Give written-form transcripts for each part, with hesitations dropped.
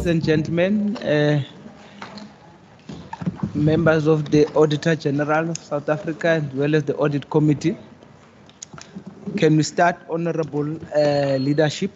and gentlemen, members of the Auditor General of South Africa, as well as the Audit Committee, can we start, honorable leadership?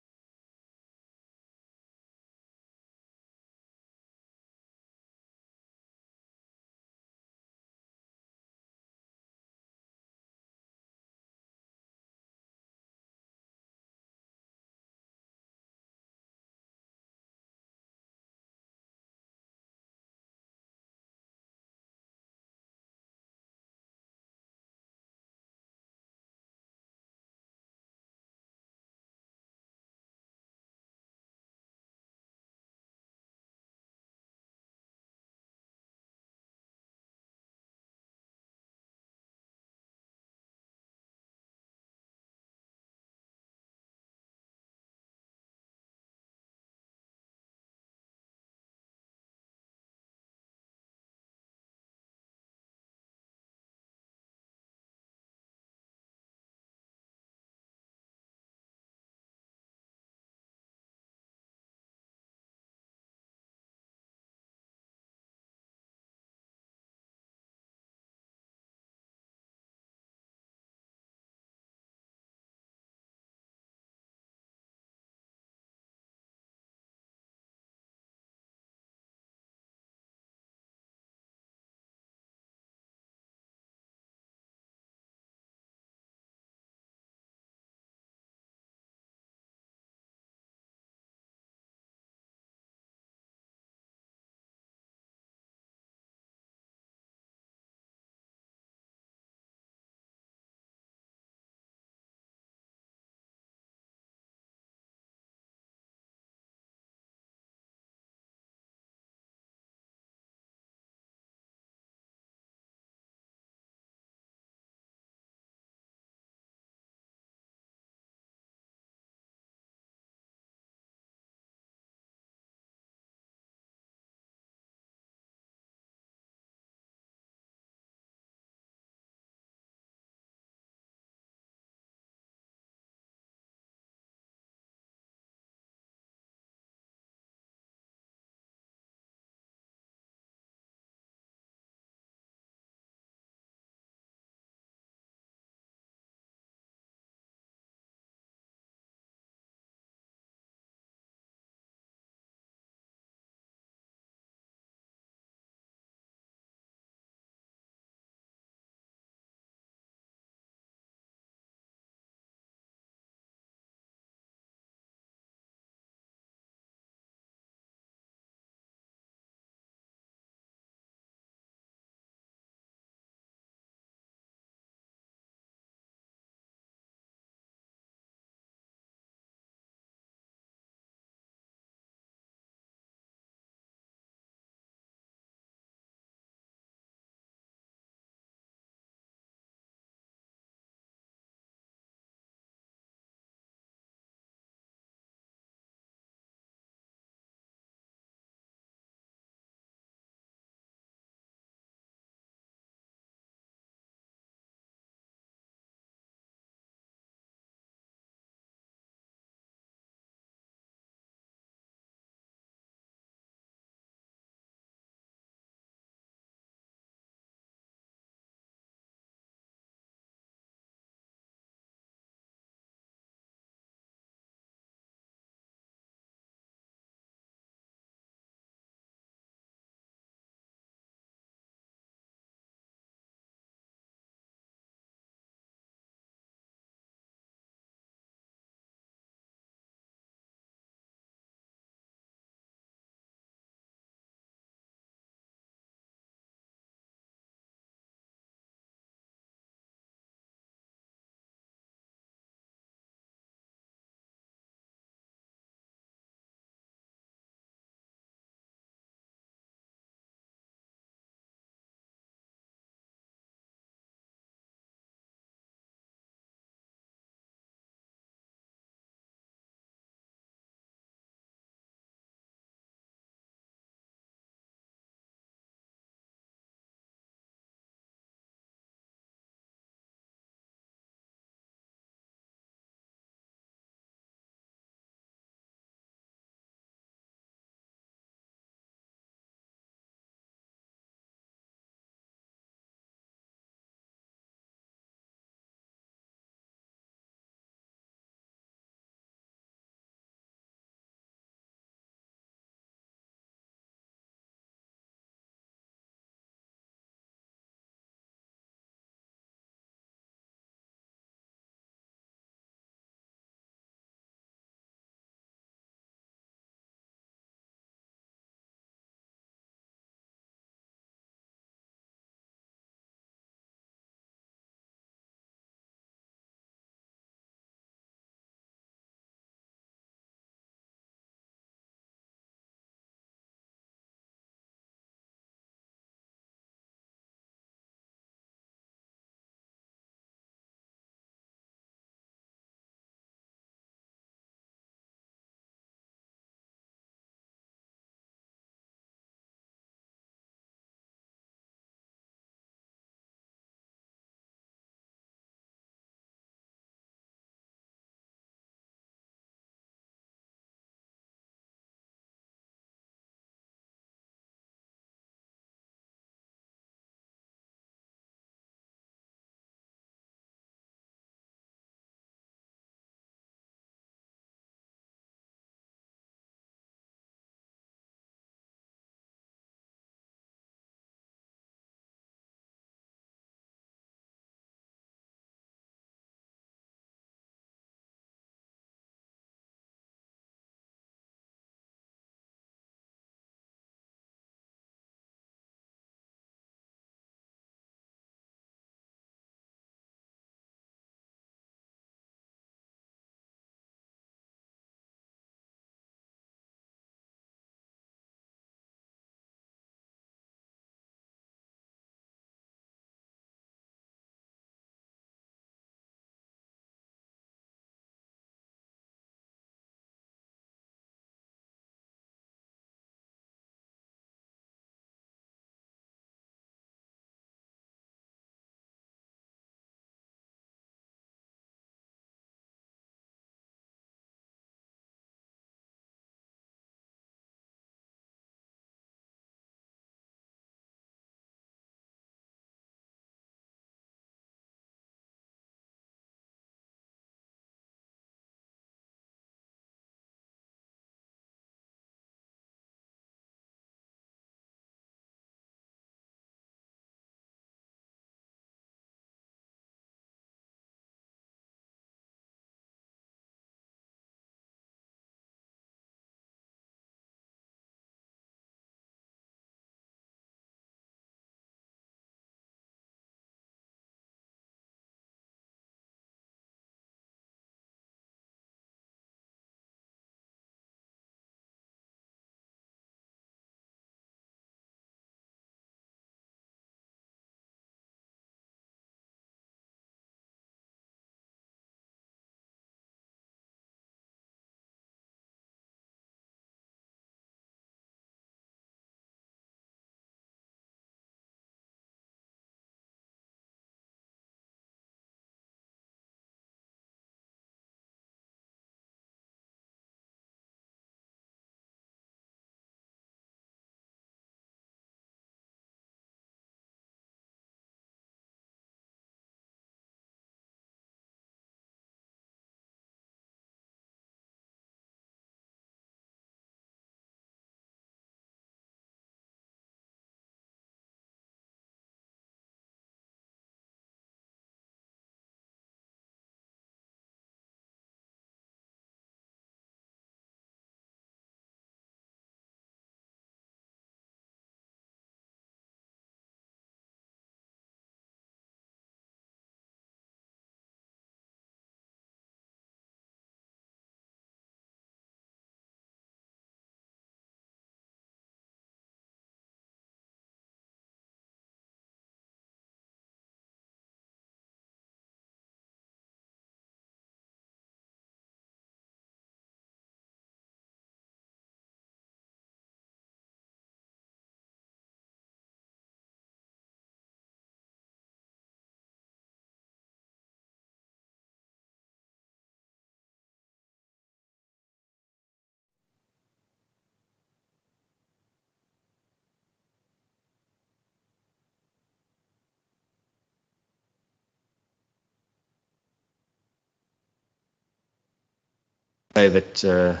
say that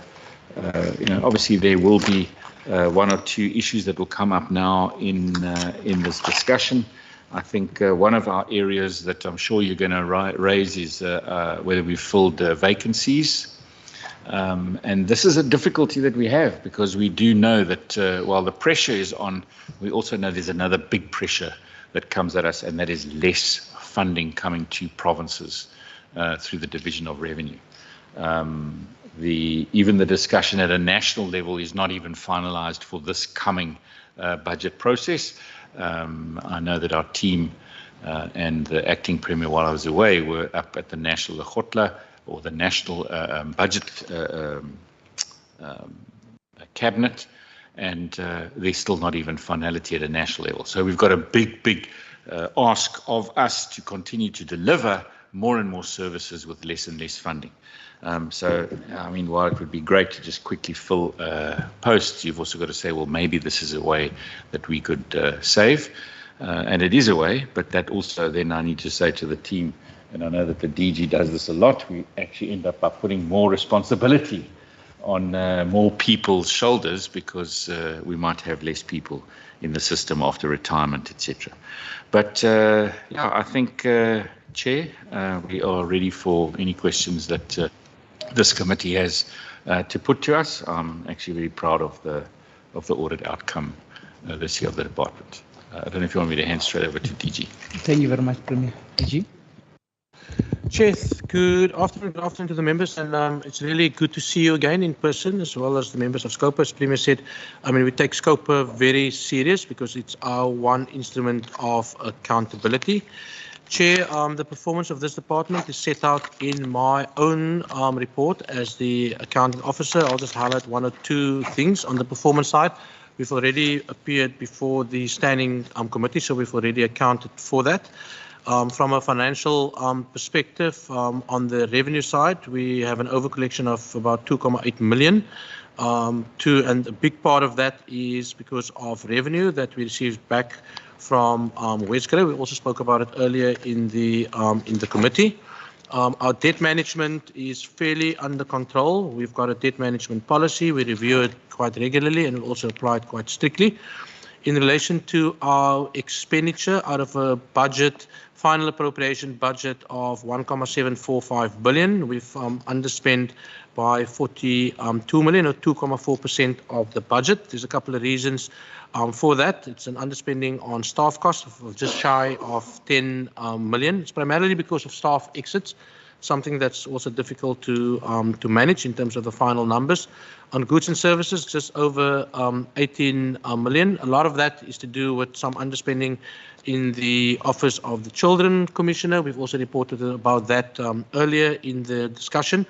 obviously there will be one or two issues that will come up now in this discussion. I think one of our areas that I'm sure you're going to raise is whether we've filled vacancies. And this is a difficulty that we have, because we do know that while the pressure is on, we also know there's another big pressure that comes at us, and that is less funding coming to provinces through the division of revenue. Even the discussion at a national level is not even finalized for this coming budget process. I know that our team and the acting premier, while I was away, were up at the National Lekgotla, or the National Budget Cabinet, and there's still not even finality at a national level. So we've got a big ask of us to continue to deliver more and more services with less and less funding. So, I mean, while it would be great to just quickly fill posts, you've also got to say, well, maybe this is a way that we could save. And it is a way, but that also then I need to say to the team, and I know that the DG does this a lot, we actually end up by putting more responsibility on more people's shoulders, because we might have less people in the system after retirement, etc. But yeah, I think, Chair, we are ready for any questions that this committee has to put to us. I'm actually very proud of the audit outcome this year of the department. I don't know if you want me to hand straight over to DG. Thank you very much, Premier. DG. Chair, good afternoon to the members, and it's really good to see you again in person, as well as the members of SCOPA. As Premier said, I mean, we take SCOPA very serious, because it's our one instrument of accountability. Chair, the performance of this department is set out in my own report as the accounting officer. I'll just highlight one or two things on the performance side. We've already appeared before the standing committee, so we've already accounted for that. From a financial perspective, on the revenue side, we have an overcollection of about 2.8 million. And a big part of that is because of revenue that we received back from Westgate. We also spoke about it earlier in the committee. Our debt management is fairly under control. We've got a debt management policy. We review it quite regularly, and we also apply it quite strictly. In relation to our expenditure, out of a budget, final appropriation budget of 1.745 billion, we've underspent by 42 million, or 2.4% of the budget. There's a couple of reasons for that. It's an underspending on staff costs of just shy of 10 million. It's primarily because of staff exits, something that's also difficult to manage in terms of the final numbers. On goods and services, just over 18 million. A lot of that is to do with some underspending in the Office of the Children Commissioner. We've also reported about that earlier in the discussion.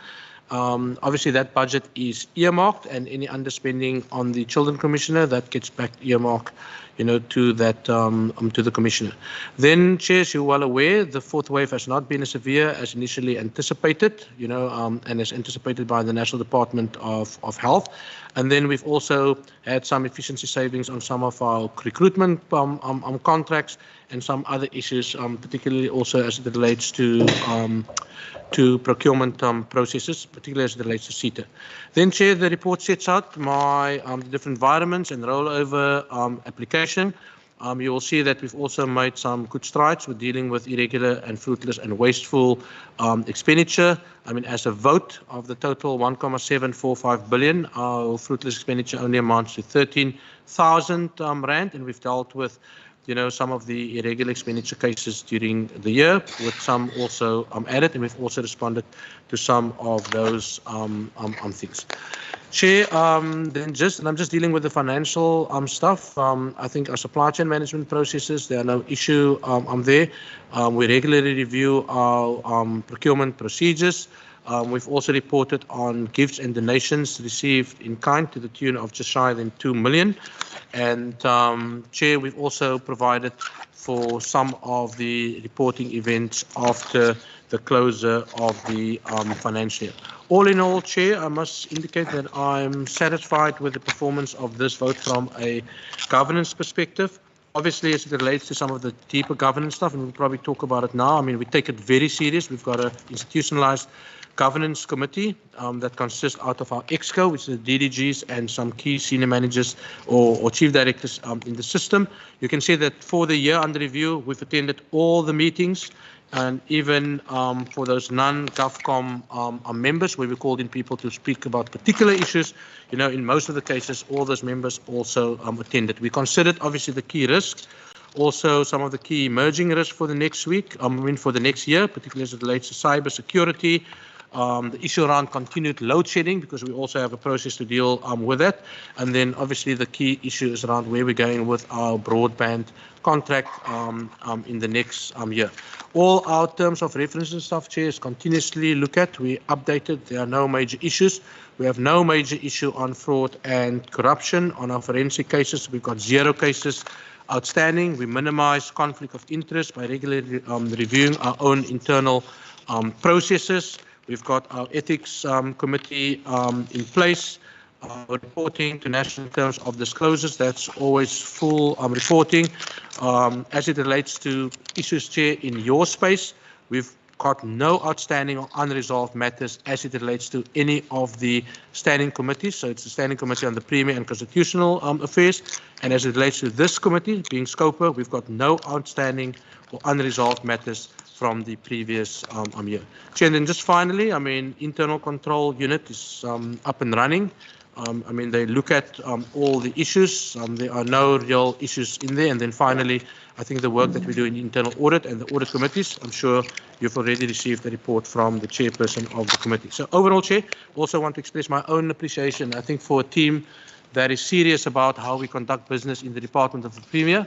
Obviously, that budget is earmarked, and any underspending on the Children Commissioner, that gets back earmarked, to that to the Commissioner. Then, Chair, as you're well aware, the fourth wave has not been as severe as initially anticipated, and as anticipated by the National Department of Health. And then we've also had some efficiency savings on some of our recruitment contracts and some other issues, particularly also as it relates to procurement processes, particularly as it relates to CETA. Then, Chair, the report sets out my different environments and rollover application. You will see that we've also made some good strides with dealing with irregular and fruitless and wasteful expenditure. I mean, as a vote of the total 1.745 billion, our fruitless expenditure only amounts to 13,000 rand, and we've dealt with some of the irregular expenditure cases during the year, with some also added, and we've also responded to some of those things. Chair, and I'm just dealing with the financial stuff. I think our supply chain management processes, there are no issue there. We regularly review our procurement procedures. We've also reported on gifts and donations received in kind to the tune of just shy than 2 million. And Chair, we've also provided for some of the reporting events after the closure of the financial year. All in all, Chair, I must indicate that I'm satisfied with the performance of this vote from a governance perspective. Obviously, as it relates to some of the deeper governance stuff, and we'll probably talk about it now, I mean, we take it very serious. We've got an institutionalized governance committee that consists out of our ExCo, which is the DDGs, and some key senior managers or chief directors in the system. You can see that for the year under review, we've attended all the meetings, and even for those non-GovCom members, where we called in people to speak about particular issues, you know, in most of the cases, all those members also attended. We considered, obviously, the key risks, also some of the key emerging risks for the next week, for the next year, particularly as it relates to cyber security, the issue around continued load shedding, because we also have a process to deal with that. And then obviously the key issue is around where we're going with our broadband contract in the next year. All our terms of reference and stuff, Chair, is continuously look at. We updated. There are no major issues. We have no major issue on fraud and corruption. On our forensic cases, we've got 0 cases outstanding. We minimize conflict of interest by regularly reviewing our own internal processes. We've got our ethics committee in place, reporting to national terms of disclosures. That's always full reporting. As it relates to issues, Chair, in your space, we've got no outstanding or unresolved matters as it relates to any of the standing committees. So it's the Standing Committee on the Premier and Constitutional Affairs. And as it relates to this committee, being SCOPA, we've got no outstanding or unresolved matters from the previous year. Chair, and then just finally, I mean, internal control unit is up and running. I mean, they look at all the issues. There are no real issues in there. And then finally, I think the work that we do in internal audit and the audit committees, I'm sure you've already received a report from the chairperson of the committee. So overall, Chair, also want to express my own appreciation, I think, for a team that is serious about how we conduct business in the Department of the Premier.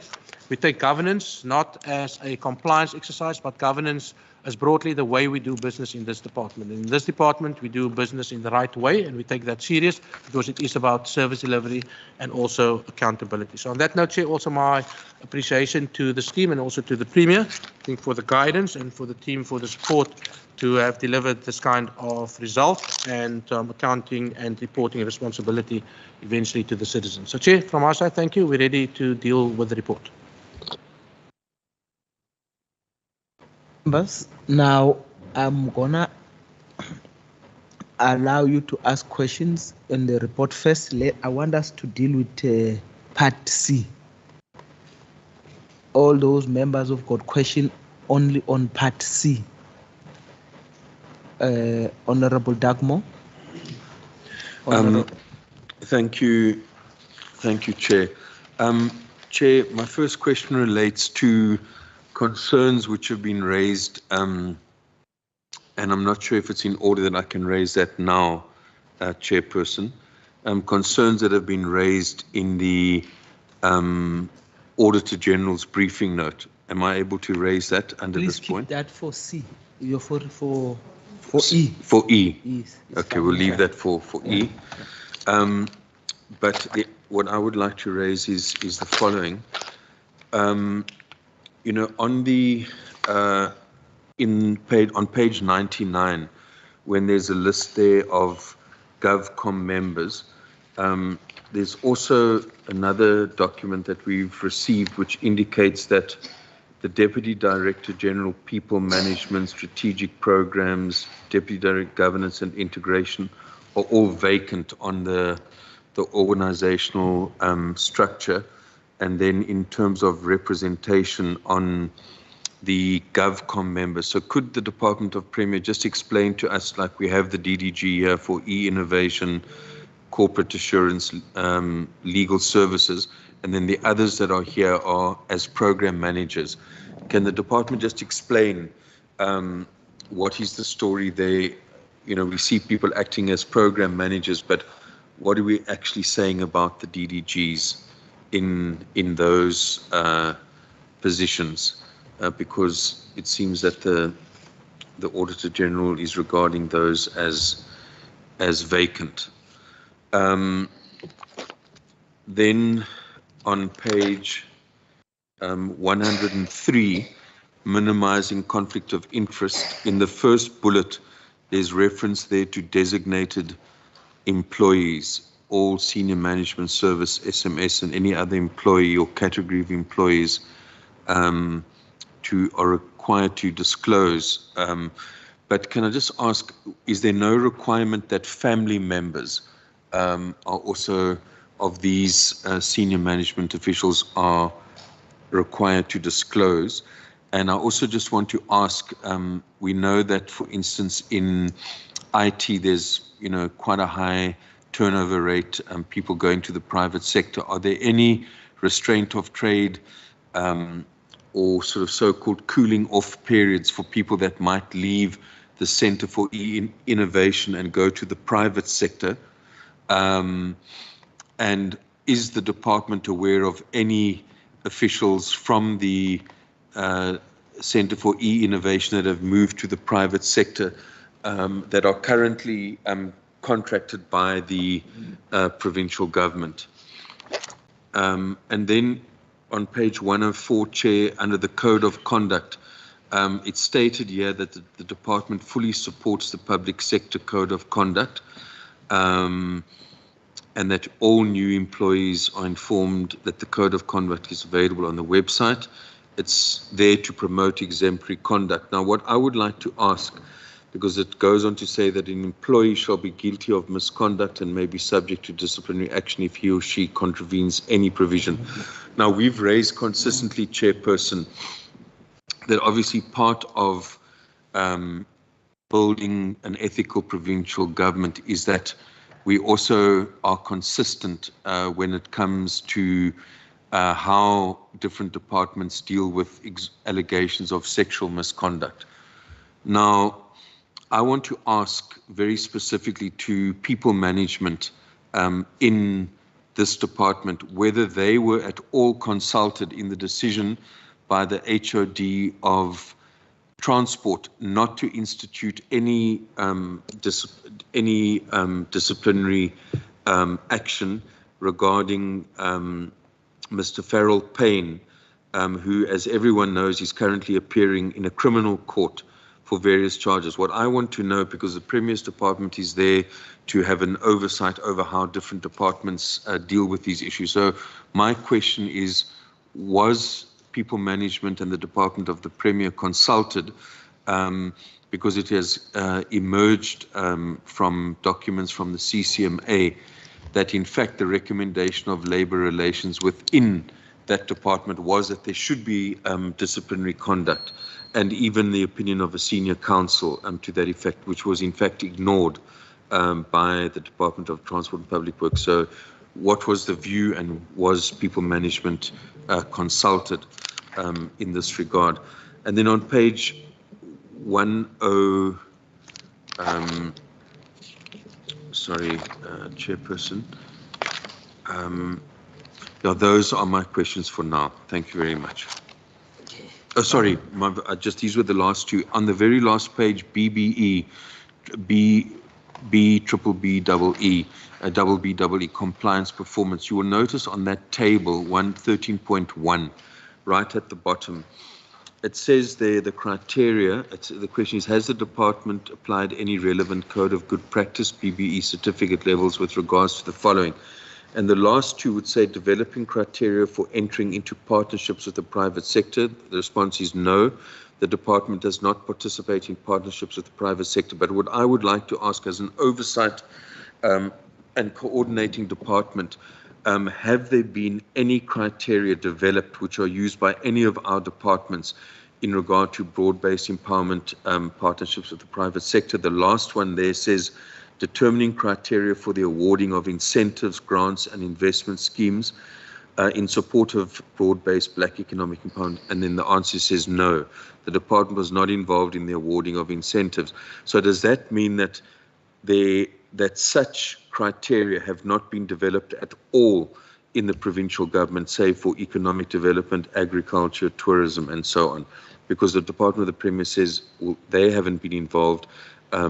We take governance not as a compliance exercise, but governance as broadly the way we do business in this department. In this department, we do business in the right way, and we take that serious because it is about service delivery and also accountability. So on that note, Chair, also my appreciation to this team and also to the Premier, I think, for the guidance and for the team for the support to have delivered this kind of result and accounting and reporting responsibility eventually to the citizens. So, Chair, from our side, thank you. We're ready to deal with the report. Members, now I'm gonna allow you to ask questions in the report first. I want us to deal with part C. All those members who've got question only on part C. Honorable Dagmo. Thank you, Chair. Chair, my first question relates to concerns which have been raised, and I'm not sure if it's in order that I can raise that now, Chairperson. Concerns that have been raised in the Auditor General's briefing note. Am I able to raise that under Please this point? Please keep that for C. You're for E. For E. Yes, okay, we'll leave that for E. But what I would like to raise is the following. You know, on the on page 99, when there's a list there of GovCom members, there's also another document that we've received which indicates that the Deputy Director General People Management, Strategic Programs, Deputy Director Governance and Integration are all vacant on the organizational structure. And then in terms of representation on the GovCom members. So could the Department of Premier just explain to us, like we have the DDG here for e-innovation, corporate assurance, legal services, and then the others that are here are as program managers. Can the department just explain what is the story there? You know, we see people acting as program managers, but what are we actually saying about the DDGs in those positions? Because it seems that the Auditor General is regarding those as vacant. Then on page 103, minimizing conflict of interest, in the first bullet, there's reference there to designated employees. all senior management service, SMS, and any other employee or category of employees are required to disclose. But can I just ask, is there no requirement that family members are also of these senior management officials are required to disclose? And I also just want to ask, we know that, for instance, in IT, there's quite a high turnover rate, people going to the private sector. Are there any restraint of trade or sort of so-called cooling off periods for people that might leave the Centre for Innovation and go to the private sector? And is the department aware of any officials from the Centre for E-Innovation that have moved to the private sector that are currently contracted by the provincial government? And then on page 104, Chair, under the Code of Conduct, it's stated here that the department fully supports the public sector Code of Conduct, and that all new employees are informed that the Code of Conduct is available on the website. It's there to promote exemplary conduct. Now, what I would like to ask, because it goes on to say that an employee shall be guilty of misconduct and may be subject to disciplinary action if he or she contravenes any provision. Now, we've raised consistently, Chairperson, that obviously part of building an ethical provincial government is that we also are consistent when it comes to how different departments deal with allegations of sexual misconduct. Now, I want to ask very specifically to people management in this department whether they were at all consulted in the decision by the HOD of Transport not to institute any disciplinary action regarding Mr. Farrell Payne, who, as everyone knows, is currently appearing in a criminal court for various charges. What I want to know, because the Premier's department is there to have an oversight over how different departments deal with these issues. So my question is, was people management and the department of the Premier consulted, because it has emerged from documents from the CCMA that in fact the recommendation of labour relations within that department was that there should be disciplinary conduct, and even the opinion of a senior counsel to that effect, which was in fact ignored by the Department of Transport and Public Works. So what was the view, and was people management consulted in this regard? And then on page 10, Chairperson, yeah, those are my questions for now. Thank you very much. Oh, sorry, these were the last two. On the very last page, BBE, BBBEE, compliance performance. You will notice on that table 113.1, right at the bottom, it says there the criteria. The question is, has the department applied any relevant code of good practice, BBE certificate levels, with regards to the following? And the last two would say developing criteria for entering into partnerships with the private sector. The response is no. The department does not participate in partnerships with the private sector. But what I would like to ask, as an oversight and coordinating department, have there been any criteria developed which are used by any of our departments in regard to broad-based empowerment partnerships with the private sector? The last one there says determining criteria for the awarding of incentives, grants and investment schemes in support of broad-based black economic empowerment, and then the answer says no. The department was not involved in the awarding of incentives. So does that mean that such criteria have not been developed at all in the provincial government, say for economic development, agriculture, tourism and so on? Because the Department of the Premier says, well, they haven't been involved.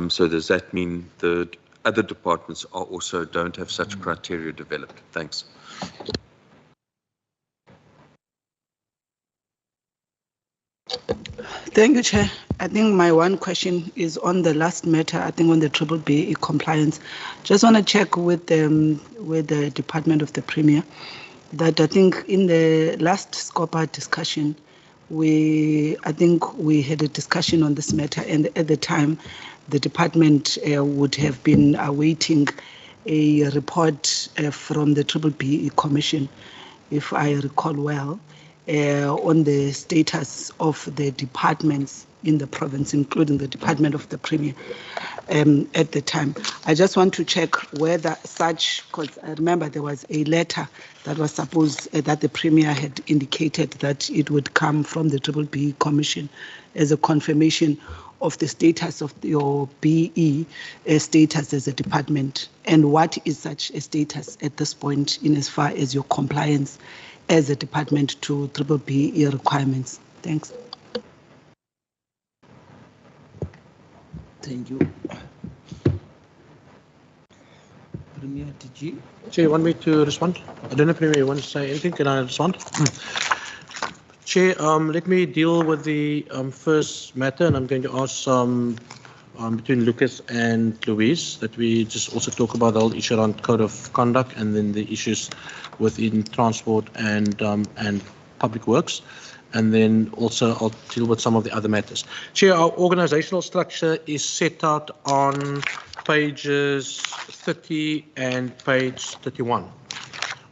So does that mean the other departments are also don't have such criteria developed? Thanks. Thank you, Chair. I think my one question is on the last matter, I think on the BBBE compliance. Just want to check with the Department of the Premier that I think in the last SCOPA discussion, I think we had a discussion on this matter, and at the time, the department would have been awaiting a report from the BBBE Commission, if I recall well, on the status of the departments in the province, including the Department of the Premier at the time. I just want to check whether such, because I remember there was a letter that was supposed that the Premier had indicated that it would come from the BBBE Commission as a confirmation of the status of your BE status as a department, and what is such a status at this point in as far as your compliance as a department to BBBE requirements. Thanks. Thank you. Premier DG. Chair, you want me to respond? I don't know, Premier, you want to say anything? Can I respond? Chair, let me deal with the first matter, and I'm going to ask between Lucas and Louise that we just also talk about the whole issue around code of conduct and then the issues within transport and public works. And then also I'll deal with some of the other matters. Chair, our organizational structure is set out on pages 30 and page 31.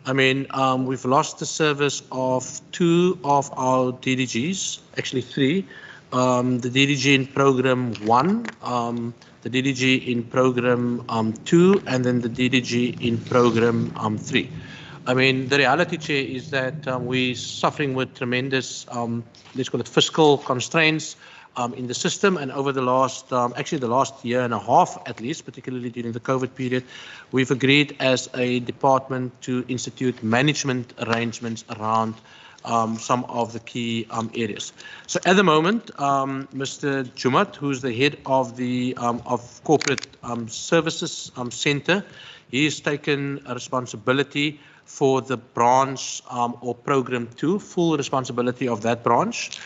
I mean, we've lost the service of 2 of our DDGs, actually 3. The DDG in program 1, the DDG in program 2, and then the DDG in program 3. I mean, the reality, Chair, is that we're suffering with tremendous, let's call it fiscal constraints in the system. And over the last, actually the last year and a half at least, particularly during the COVID period, we've agreed as a department to institute management arrangements around some of the key areas. So at the moment, Mr. Jumat, who's the head of the corporate services center, he's taken a responsibility for the branch or program 2, full responsibility of that branch.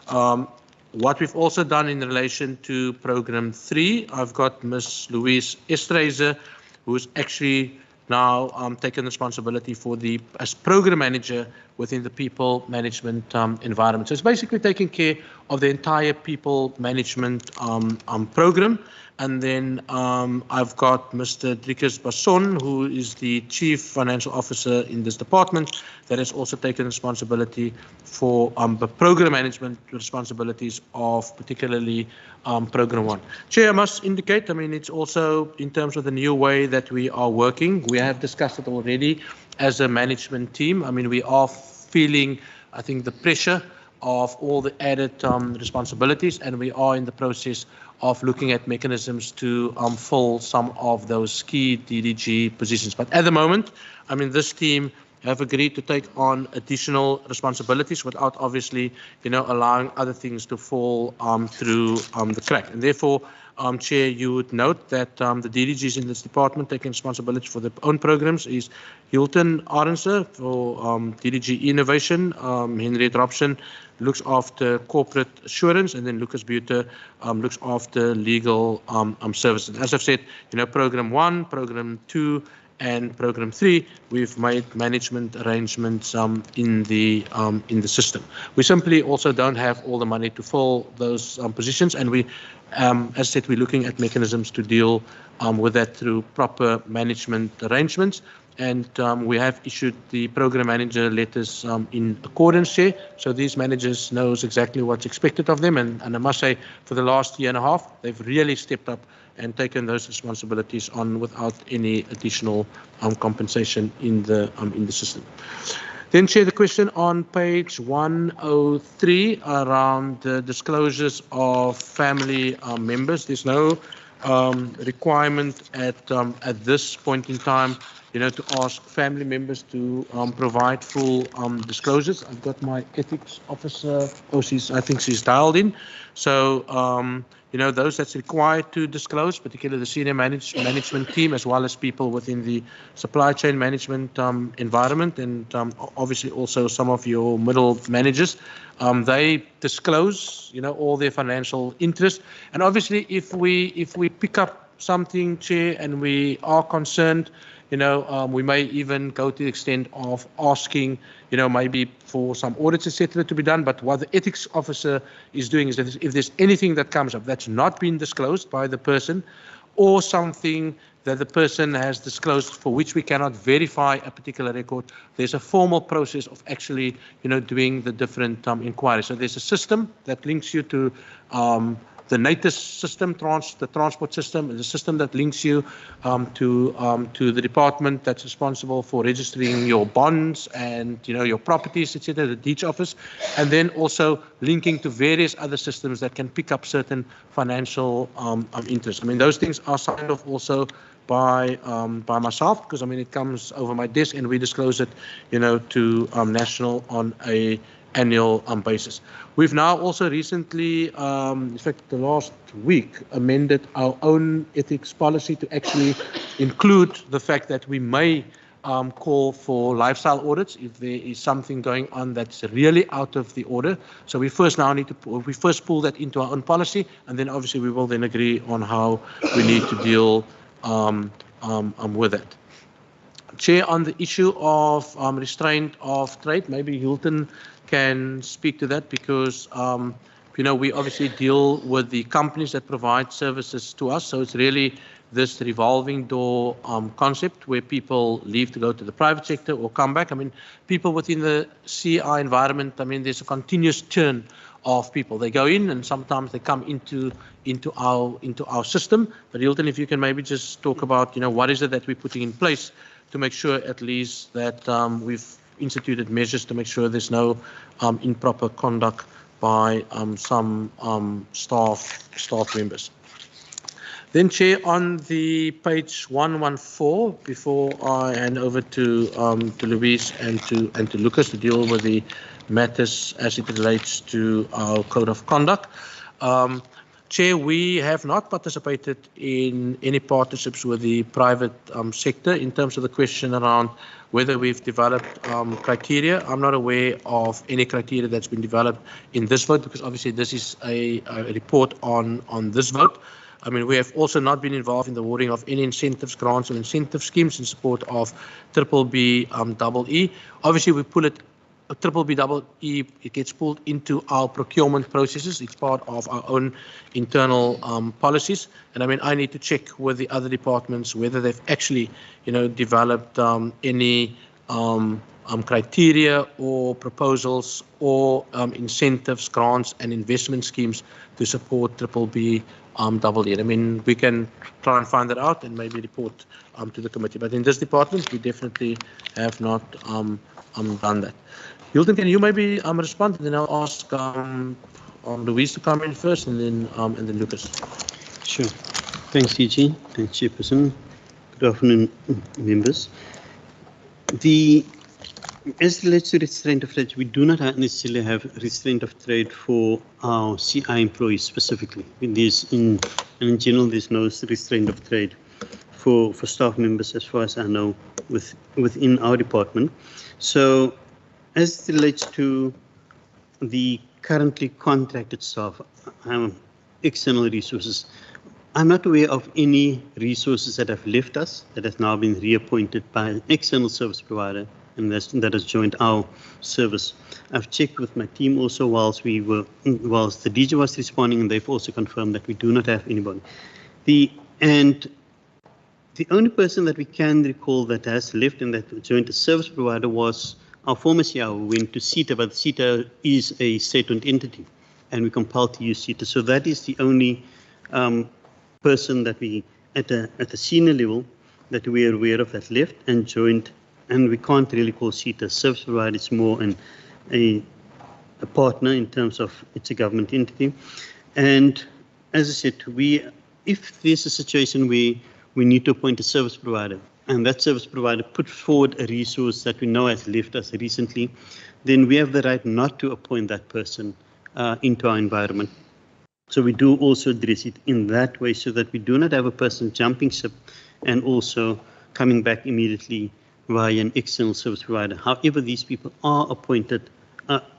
What we've also done in relation to program 3, I've got Ms. Louise Estrazer, who's actually now taken responsibility for as program manager within the people management environment. So it's basically taking care of the entire people management program. And then I've got Mr. Driekus Basson, who is the Chief Financial Officer in this department, that has also taken responsibility for the program management responsibilities of particularly program 1. Chair, I must indicate, I mean, it's also in terms of the new way that we are working. We have discussed it already as a management team. I mean, we are feeling, I think, the pressure of all the added responsibilities, and we are in the process of looking at mechanisms to fill some of those key DDG positions. But at the moment, I mean, this team have agreed to take on additional responsibilities without obviously, allowing other things to fall through the crack. And therefore, Chair, you would note that the DDGs in this department taking responsibility for their own programs is Hilton Arendse for DDG Innovation, Henriette Robson looks after corporate assurance, and then Lucas Buter looks after legal services. As I've said, program 1, program 2, and program 3, we've made management arrangements in the system. We simply also don't have all the money to fill those positions, and we, as I said, we're looking at mechanisms to deal with that through proper management arrangements. And we have issued the program manager letters in accordance here. So these managers knows exactly what's expected of them. And I must say, for the last year and a half, they've really stepped up and taken those responsibilities on without any additional compensation in the system. Then, Chair, the question on page 103 around the disclosures of family members. There's no requirement at this point in time, to ask family members to provide full disclosures. I've got my ethics officer. I think she's dialed in. So, those that's required to disclose, particularly the senior management team, as well as people within the supply chain management environment, and obviously also some of your middle managers. They disclose, all their financial interest. And obviously, if we pick up something, Chair, and we are concerned, we may even go to the extent of asking, maybe for some audits, etc., to be done. But what the ethics officer is doing is that if there's anything that comes up that's not been disclosed by the person, or something that the person has disclosed for which we cannot verify a particular record, there's a formal process of actually, doing the different inquiries. So there's a system that links you to the NATIS system, the transport system, is a system that links you to the department that's responsible for registering your bonds and your properties, etc., the deeds office, and then also linking to various other systems that can pick up certain financial interests. I mean, those things are signed off also by myself, because it comes over my desk and we disclose it, to National on a annual basis. We've now also recently, in fact, the last week, amended our own ethics policy to actually include the fact that we may call for lifestyle audits if there is something going on that's really out of the order. So we first pull that into our own policy, and then obviously we will then agree on how we need to deal with it. Chair, on the issue of restraint of trade, maybe Hilton can speak to that, because we obviously deal with the companies that provide services to us. So it's really this revolving door concept where people leave to go to the private sector or come back. People within the CI environment, there's a continuous churn of people. They go in and sometimes they come into our system. But Hilton, if you can maybe just talk about what is it that we're putting in place to make sure at least that we've instituted measures to make sure there's no improper conduct by some staff members. Then, Chair, on the page 114, before I hand over to Louise and to Lucas to deal with the matters as it relates to our code of conduct. Chair, we have not participated in any partnerships with the private sector in terms of the question around whether we've developed criteria. I'm not aware of any criteria that's been developed in this vote, because obviously this is a report on this vote. We have also not been involved in the awarding of any incentives, grants, or incentive schemes in support of BBBEE. Obviously, we pull it. BBBEE, it gets pulled into our procurement processes. It's part of our own internal policies. And I need to check with the other departments whether they've actually, developed any criteria or proposals or incentives, grants, and investment schemes to support BBBEE. We can try and find that out and maybe report to the committee. But in this department, we definitely have not done that. Hilton, can you maybe respond, and then I'll ask Louise to come in first, and then Lucas. Sure. Thanks, DG. Thanks, Chairperson. Good afternoon, members. As it relates to restraint of trade, we do not necessarily have restraint of trade for our CI employees specifically. In general, there's no restraint of trade for staff members, as far as I know, within our department. So, as it relates to the currently contracted staff, external resources, I'm not aware of any resources that have left us that have now been reappointed by an external service provider, and that has joined our service. I've checked with my team also whilst the DG was responding, and they've also confirmed that we do not have anybody. The only person that we can recall that has left and that joined a service provider was our former CIO, who went to CETA, but CETA is a state-owned entity, and we're compelled to use CETA. So that is the only person that we, at the senior level, that we are aware of that left and joined, and we can't really call CETA service provider. It's more a partner in terms of it's a government entity. And as I said, if there's a situation where we need to appoint a service provider, and that service provider put forward a resource that we know has left us recently, then we have the right not to appoint that person into our environment. So we do also address it in that way so that we do not have a person jumping ship and also coming back immediately via an external service provider. However, these people are appointed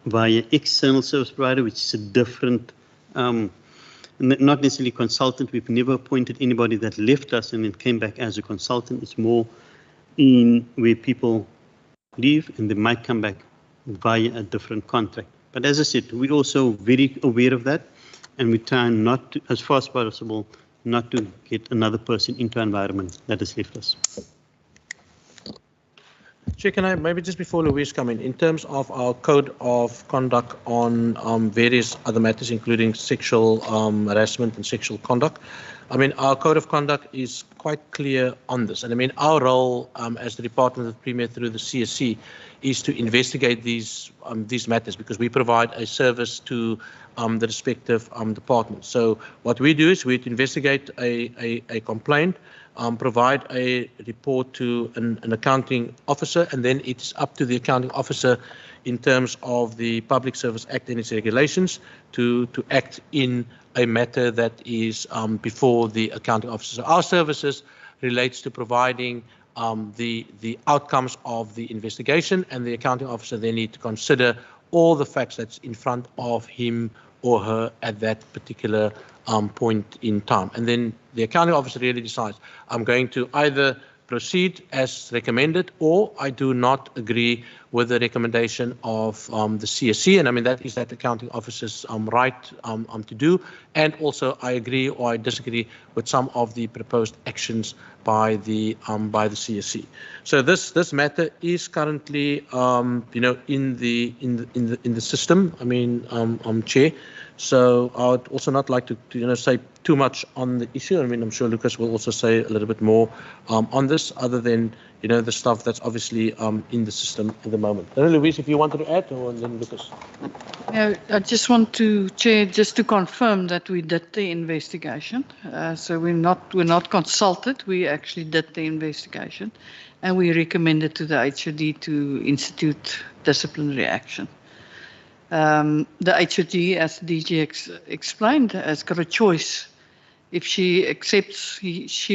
via external service provider, which is a different, not necessarily consultant. We've never appointed anybody that left us and then came back as a consultant. It's more in where people leave and they might come back via a different contract. But as I said, we're also very aware of that, and we try not to, as far as possible, not to get another person into an environment that has left us. Chair, can I maybe just before Louise come in terms of our code of conduct on various other matters, including sexual harassment and sexual conduct. I mean, our code of conduct is quite clear on this. And I mean, our role as the Department of the Premier through the CSC is to investigate these matters because we provide a service to the respective departments. So what we do is we investigate a complaint, provide a report to an accounting officer, and then it's up to the accounting officer in terms of the Public Service Act and its regulations to act in a matter that is before the accounting officer. So our services relates to providing the outcomes of the investigation, and the accounting officer then need to consider all the facts that's in front of him or her at that particular point in time. And then the accounting officer really decides, I'm going to either proceed as recommended or I do not agree with the recommendation of the CSC. And I mean, that is that accounting officer's right to do. And also I agree or I disagree with some of the proposed actions by the CSC. So this matter is currently in the system. I mean, Chair. So I would also not like to say too much on the issue. I mean, I'm sure Lucas will also say a little bit more on this, other than the stuff that's obviously in the system at the moment. Louise, if you wanted to add, or then Lucas. Yeah, I just want to, Chair, just to confirm that we did the investigation. So we're not consulted. We actually did the investigation, and we recommended to the HOD to institute disciplinary action. The HOD, as DG explained, has got a choice. If she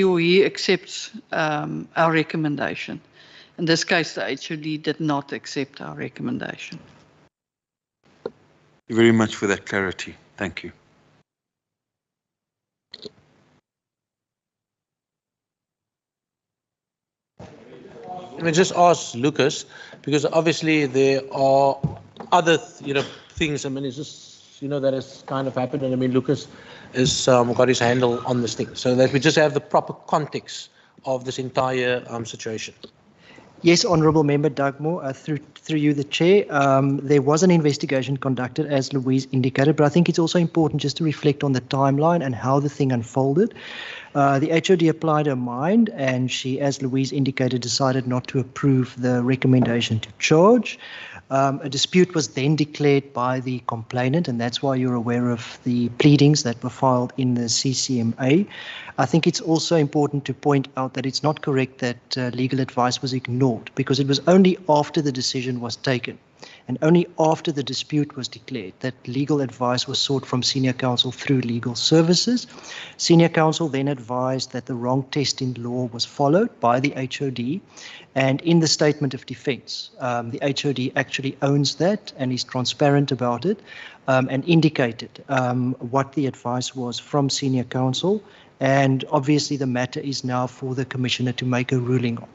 or he accepts our recommendation. In this case, the HOD did not accept our recommendation. Thank you very much for that clarity. Thank you. Let me just ask Lucas, because obviously there are other things. I mean, it's just that has kind of happened, and I mean Lucas has got his handle on this thing, so that we just have the proper context of this entire situation. Yes, Honourable Member Dugmore, through you, the Chair. There was an investigation conducted, as Louise indicated, but I think it's also important just to reflect on the timeline and how the thing unfolded. The HOD applied her mind, and she, as Louise indicated, decided not to approve the recommendation to charge. A dispute was then declared by the complainant, and that's why you're aware of the pleadings that were filed in the CCMA. I think it's also important to point out that it's not correct that legal advice was ignored, because it was only after the decision was taken and only after the dispute was declared that legal advice was sought from Senior Counsel through Legal Services. Senior Counsel then advised that the wrong test in law was followed by the HOD, and in the statement of defence, the HOD actually owns that and is transparent about it, and indicated what the advice was from Senior Counsel, and obviously the matter is now for the Commissioner to make a ruling on.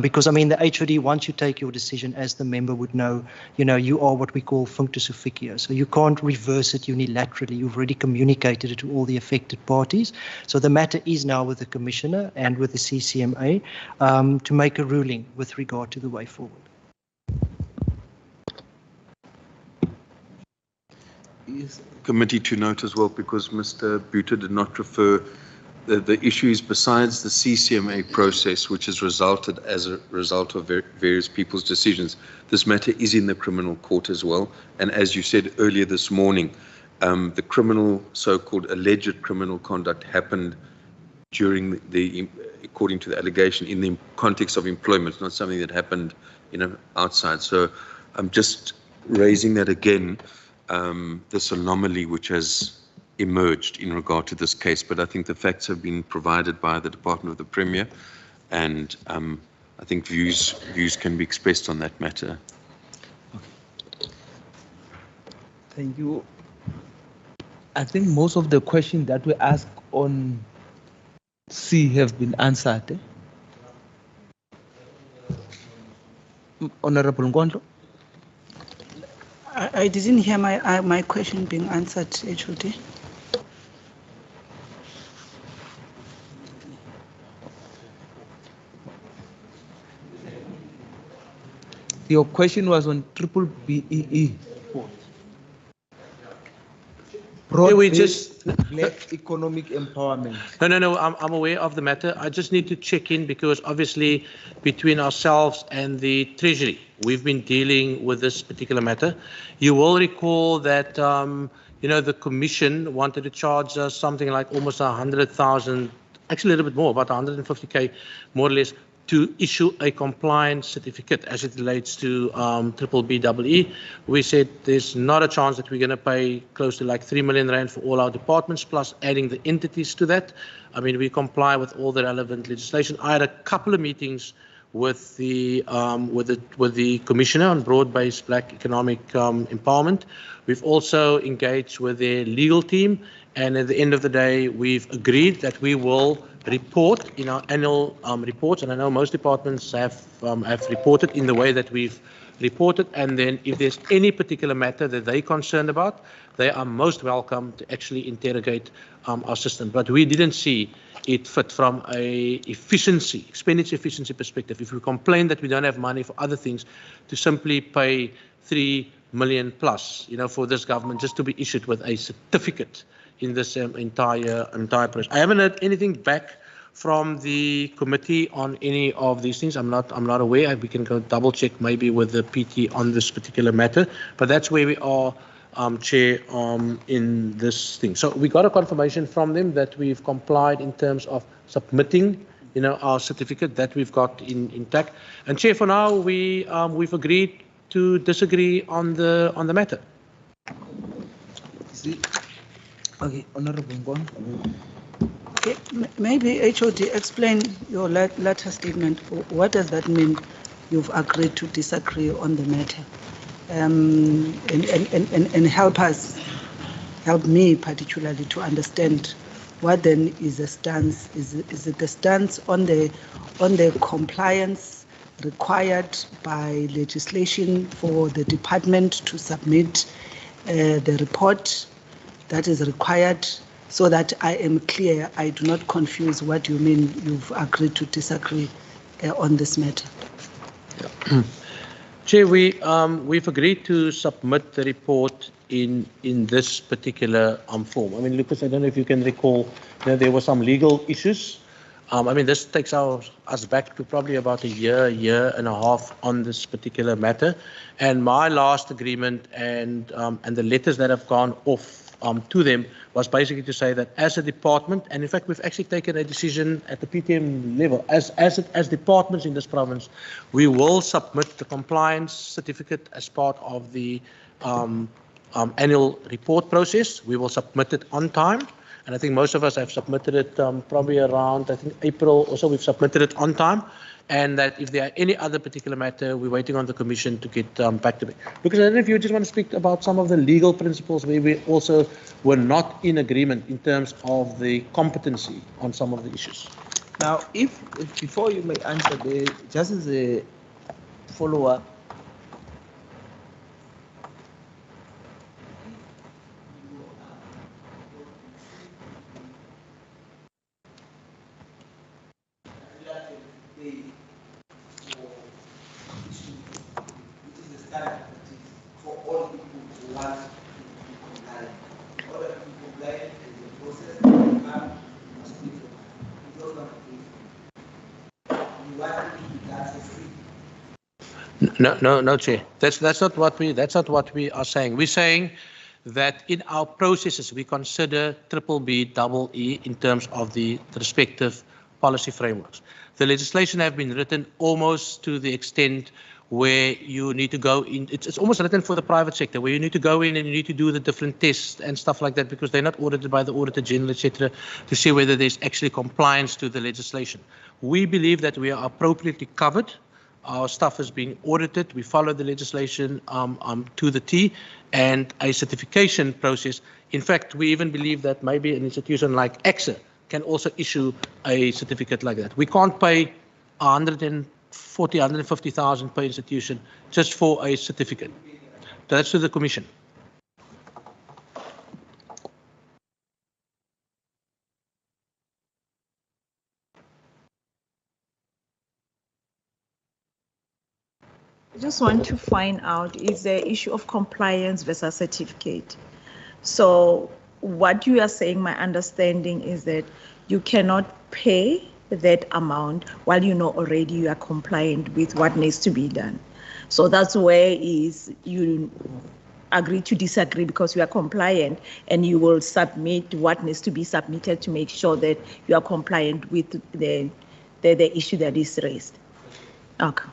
Because, I mean, the HOD, once you take your decision, as the member would know, you are what we call functus officio. So you can't reverse it unilaterally. You've already communicated it to all the affected parties. So the matter is now with the Commissioner and with the CCMA to make a ruling with regard to the way forward. Yes. Committee to note as well, because Mr. Buter did not refer. The issue is, besides the CCMA process, which has resulted as a result of various people's decisions, this matter is in the criminal court as well. And as you said earlier this morning, the criminal, so-called alleged criminal conduct happened during according to the allegation, in the context of employment, not something that happened, outside. So I'm just raising that again, this anomaly which has emerged in regard to this case, but I think the facts have been provided by the Department of the Premier, and I think views can be expressed on that matter. Thank you. I think most of the questions that were asked on C have been answered. Honorable Ngondo? I didn't hear my question being answered, HOD. Your question was on triple BEE. We just Black economic empowerment. No. I'm aware of the matter. I just need to check in because obviously between ourselves and the Treasury, we've been dealing with this particular matter. You will recall that the Commission wanted to charge us something like almost 100,000, actually a little bit more, about 150K, more or less, to issue a compliance certificate as it relates to triple BEE. We said there's not a chance that we're going to pay close to like 3 million rand for all our departments, plus adding the entities to that. I mean, we comply with all the relevant legislation. I had a couple of meetings with the Commissioner on broad-based Black economic empowerment. We've also engaged with their legal team, and at the end of the day, we've agreed that we will report in our annual reports, and I know most departments have reported in the way that we've reported, and then if there's any particular matter that they're concerned about, they are most welcome to actually interrogate our system. But we didn't see it fit from a expenditure efficiency perspective. If we complain that we don't have money for other things, to simply pay 3 million plus, for this government just to be issued with a certificate in this entire process. I haven't heard anything back from the committee on any of these things. I'm not aware. We can go double check maybe with the PT on this particular matter, but that's where we are, Chair, in this thing. So we got a confirmation from them that we've complied in terms of submitting, our certificate that we've got intact. And Chair, for now we've agreed to disagree on the matter. Okay, Honorable Ngondo. Okay, maybe HOD explain your latter statement. What does that mean? You've agreed to disagree on the matter, and help me particularly to understand what then is the stance. Is it the stance on the compliance required by legislation for the department to submit the report that is required, so that I am clear, I do not confuse what you mean you've agreed to disagree on this matter? Chair, we've agreed to submit the report in this particular form. I mean, Lucas, I don't know if you can recall, there were some legal issues. I mean, this takes us back to probably about a year and a half on this particular matter. And my last agreement and the letters that have gone off to them was basically to say that as a department, and in fact we've actually taken a decision at the PTM level, as departments in this province, we will submit the compliance certificate as part of the annual report process. We will submit it on time, and I think most of us have submitted it probably around, I think, April or so. We've submitted it on time, and that if there are any other particular matter, we're waiting on the Commission to get back to me. Because I don't know if you just want to speak about some of the legal principles where we also were not in agreement in terms of the competency on some of the issues. Now, if before you may answer, just as a follow-up, No, Chair. That's not what we are saying. We're saying that in our processes we consider triple BEE in terms of the respective policy frameworks. The legislation have been written almost to the extent where you need to go in. It's almost written for the private sector, where you need to go in and you need to do the different tests and stuff like that, because they're not audited by the Auditor General, etc., to see whether there's actually compliance to the legislation. We believe that we are appropriately covered. Our stuff is being audited. We follow the legislation to the T, and a certification process. In fact, we even believe that maybe an institution like AXA can also issue a certificate like that. We can't pay 140, 150,000 per institution just for a certificate. That's to the Commission. I just want to find out is the issue of compliance versus certificate. So what you are saying, my understanding is that you cannot pay that amount while you know already you are compliant with what needs to be done. So that's where is you agree to disagree because you are compliant, and you will submit what needs to be submitted to make sure that you are compliant with the issue that is raised. Okay.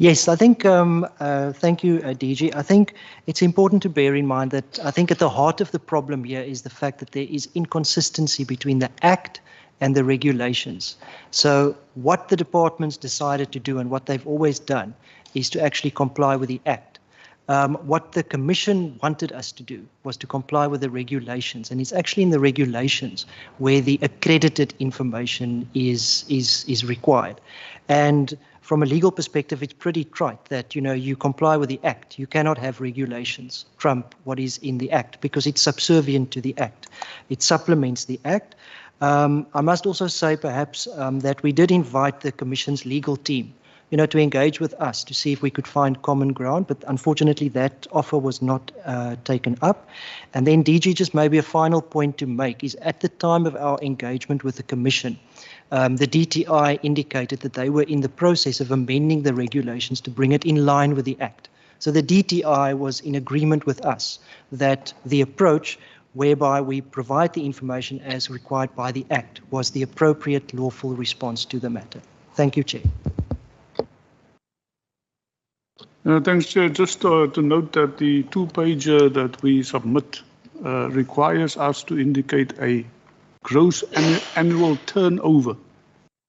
Yes, I think, thank you, DG. I think it's important to bear in mind that I think at the heart of the problem here is the fact that there is inconsistency between the Act and the regulations. So what the departments decided to do and what they've always done is to actually comply with the Act. What the Commission wanted us to do was to comply with the regulations, and it's actually in the regulations where the accredited information is required. And from a legal perspective, it's pretty trite that, you know, you comply with the Act. You cannot have regulations trump what is in the Act because it's subservient to the Act. It supplements the Act. I must also say perhaps that we did invite the Commission's legal team, you know, to engage with us to see if we could find common ground, but unfortunately that offer was not taken up. And then DG, just maybe a final point to make is at the time of our engagement with the Commission, the DTI indicated that they were in the process of amending the regulations to bring it in line with the Act. So the DTI was in agreement with us that the approach whereby we provide the information as required by the Act was the appropriate lawful response to the matter. Thank you, Chair. Thanks, Chair. Just to note that the two-pager that we submit requires us to indicate a gross annual turnover.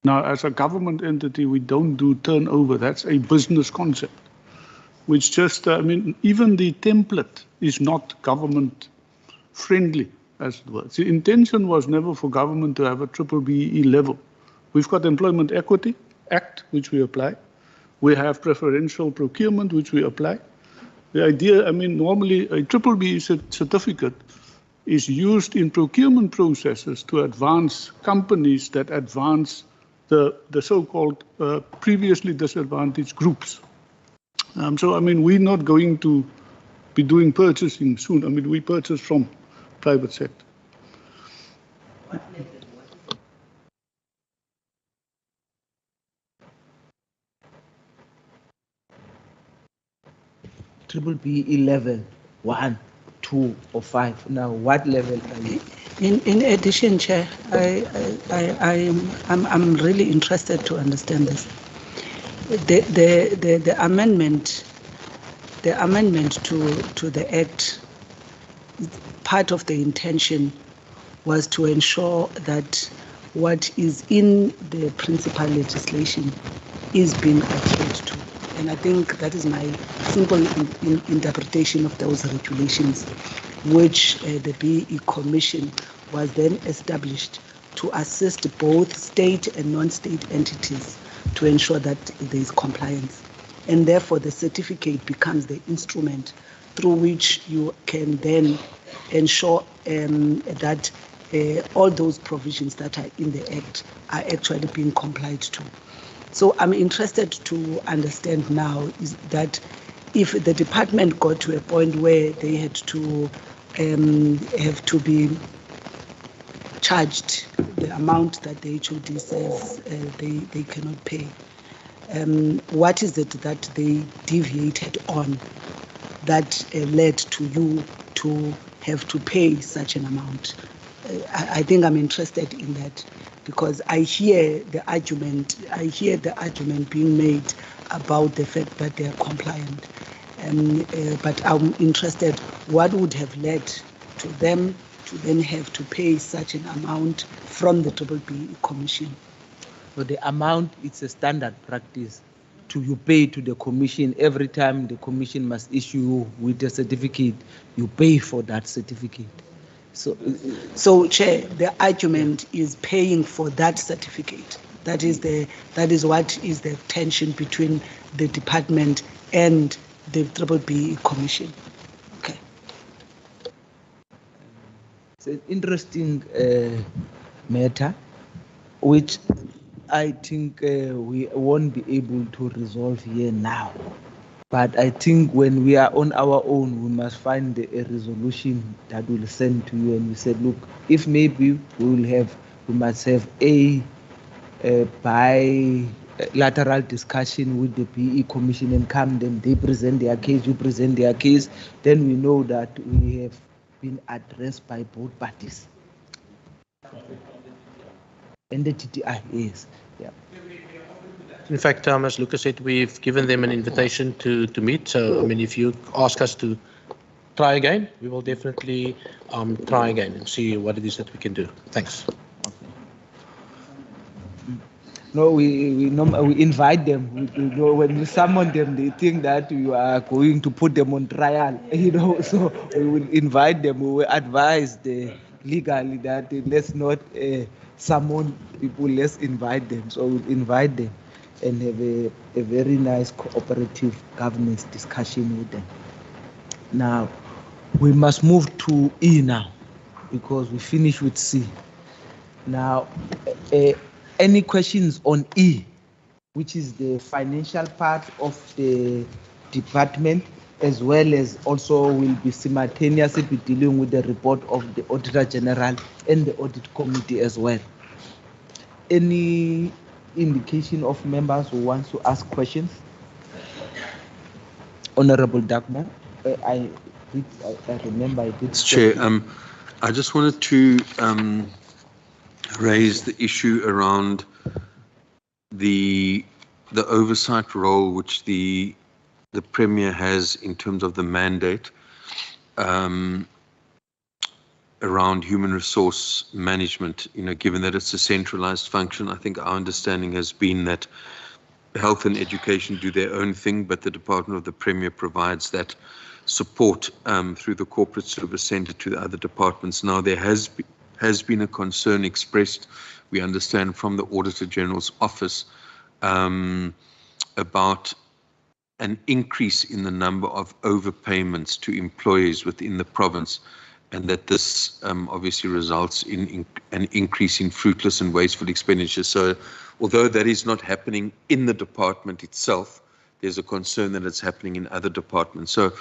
Now, as a government entity, we don't do turnover. That's a business concept, which just, I mean, even the template is not government friendly, as it were. The intention was never for government to have a BBBE level. We've got Employment Equity Act, which we apply. We have preferential procurement, which we apply. The idea, I mean, normally a BBBE certificate is used in procurement processes to advance companies that advance the so-called previously disadvantaged groups. So, I mean, we're not going to be doing purchasing soon. I mean, we purchase from private sector. BBBE level 1, 2, or 5. Now, what level are you? In addition, Chair, I'm really interested to understand this. The amendment to the Act, part of the intention was to ensure that what is in the principal legislation is being adhered to. And I think that is my simple interpretation of those regulations, which the BE Commission was then established to assist both state and non-state entities to ensure that there is compliance. And therefore, the certificate becomes the instrument through which you can then ensure that all those provisions that are in the Act are actually being complied to. So I'm interested to understand now is that if the department got to a point where they had to have to be charged the amount that the HOD says they cannot pay, what is it that they deviated on that led to you to have to pay such an amount? I think I'm interested in that because I hear the argument being made about the fact that they are compliant. But I'm interested, what would have led to them to then have to pay such an amount from the BBBE Commission? So the amount, it's a standard practice you pay to the commission every time the commission must issue you with a certificate, you pay for that certificate. So Chair, the argument is paying for that certificate. That is what is the tension between the department and the BBBE Commission. Okay. It's an interesting matter, which I think we won't be able to resolve here now. But I think when we are on our own, we must find a resolution that we'll send to you. And we said, look, if maybe we must have a bilateral discussion with the PE Commission and come, then they present their case, you present their case, then we know that we have been addressed by both parties. And the TTI is, yeah. In fact, as Lucas said, we've given them an invitation to meet. So, I mean, if you ask us to try again, we will definitely try again and see what it is that we can do. Thanks. No, we invite them. When you summon them, they think that you are going to put them on trial. So we will invite them. We will advise the legally that let's not summon people. Let's invite them. So we'll invite them and have a very nice cooperative governance discussion with them. Now we must move to E now because we finished with C. Now. Any questions on E, which is the financial part of the department, as well as also will be simultaneously be dealing with the report of the Auditor General and the Audit Committee as well. Any indication of members who want to ask questions? Honorable Dagmar, I remember I did. Chair, I just wanted to raise the issue around the oversight role which the Premier has in terms of the mandate around human resource management. Given that it's a centralized function, I think our understanding has been that health and education do their own thing, but the Department of the Premier provides that support through the Corporate Service Centre to the other departments. Now, there has been a concern expressed, we understand, from the Auditor General's office about an increase in the number of overpayments to employees within the province, and that this obviously results in an increase in fruitless and wasteful expenditure. So although that is not happening in the department itself, there's a concern that it's happening in other departments. So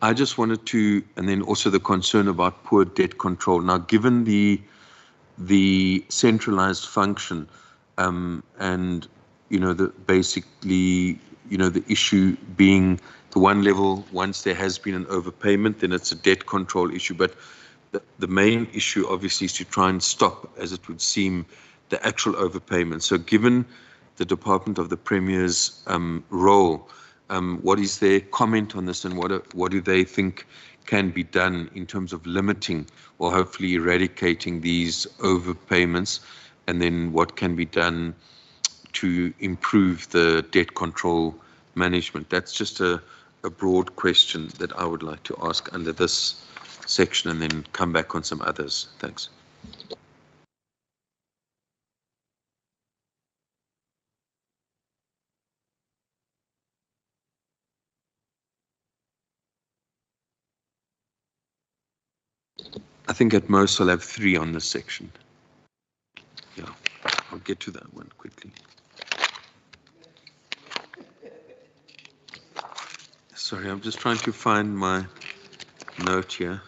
I just wanted to, and then also the concern about poor debt control. Now, given the centralized function and, basically, the issue being the one level, once there has been an overpayment, then it's a debt control issue. But the main issue, obviously, is to try and stop, as it would seem, the actual overpayment. So given the Department of the Premier's role, what is their comment on this, and what do they think can be done in terms of limiting or hopefully eradicating these overpayments, and then what can be done to improve the debt control management? That's just a broad question that I would like to ask under this section, and then come back on some others. Thanks. I think at most I'll have 3 on this section. Yeah, I'll get to that one quickly. Sorry, I'm just trying to find my note here.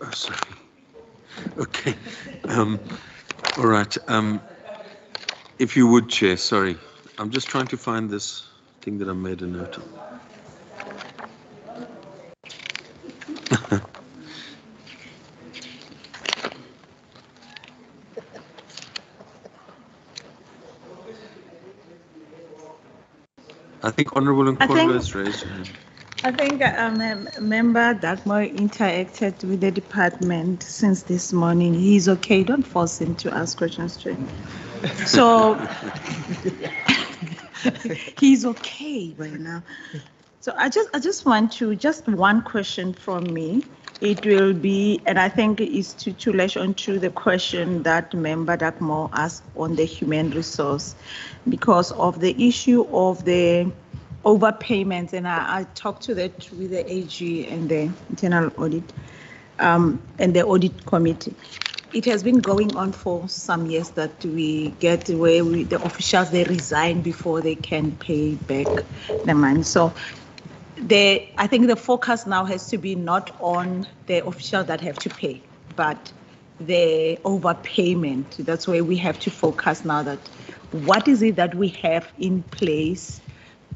Oh, sorry. Okay. All right. If you would, Chair, sorry. I'm just trying to find this thing that I made a note of. I think Honourable Nkondlo has raised her hand. I think Member Dagmar interacted with the department since this morning. He's okay. Don't force him to ask questions to him. So he's okay right now. So I just want to, just one question from me. It will be, and I think it's to latch on to the question that Member Dagmar asked on the human resource, because of the issue of the overpayments, and I talked to that with the AG and the internal audit and the audit committee. It has been going on for some years that we get where the officials, they resign before they can pay back the money. So I think the focus now has to be not on the officials that have to pay, but the overpayment. That's where we have to focus now, that what is it that we have in place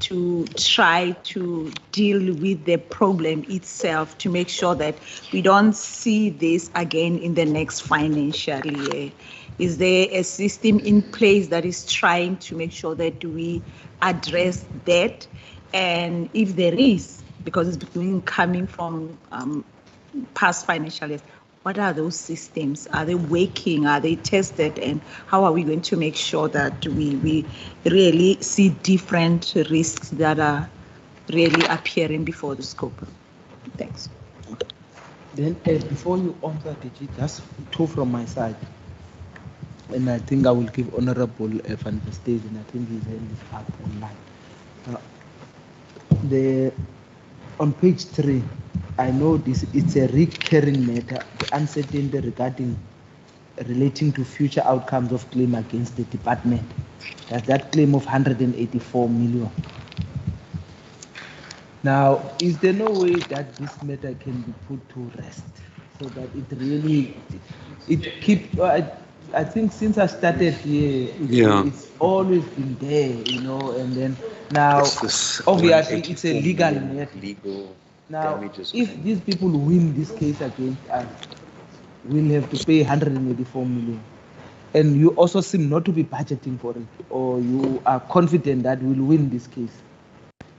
to try to deal with the problem itself, to make sure that we don't see this again in the next financial year. Is there a system in place that is trying to make sure that we address that? And if there is, because it's been coming from past financial years, what are those systems? Are they working? Are they tested? And how are we going to make sure that we really see different risks that are really appearing before the scope? Thanks. Then before you answer, just two from my side. And I think I will give Honorable Van Versteden, I think his hand is up online. On page 3, I know this, it's a recurring matter, the uncertainty relating to future outcomes of claim against the department. That's that claim of 184 million. Now, is there no way that this matter can be put to rest so that it really, I think since I started here, it's always been there, you know, and then now, obviously, it's a legal matter. Now, if these people win this case against us, we'll have to pay 184 million. And you also seem not to be budgeting for it, or you are confident that we'll win this case.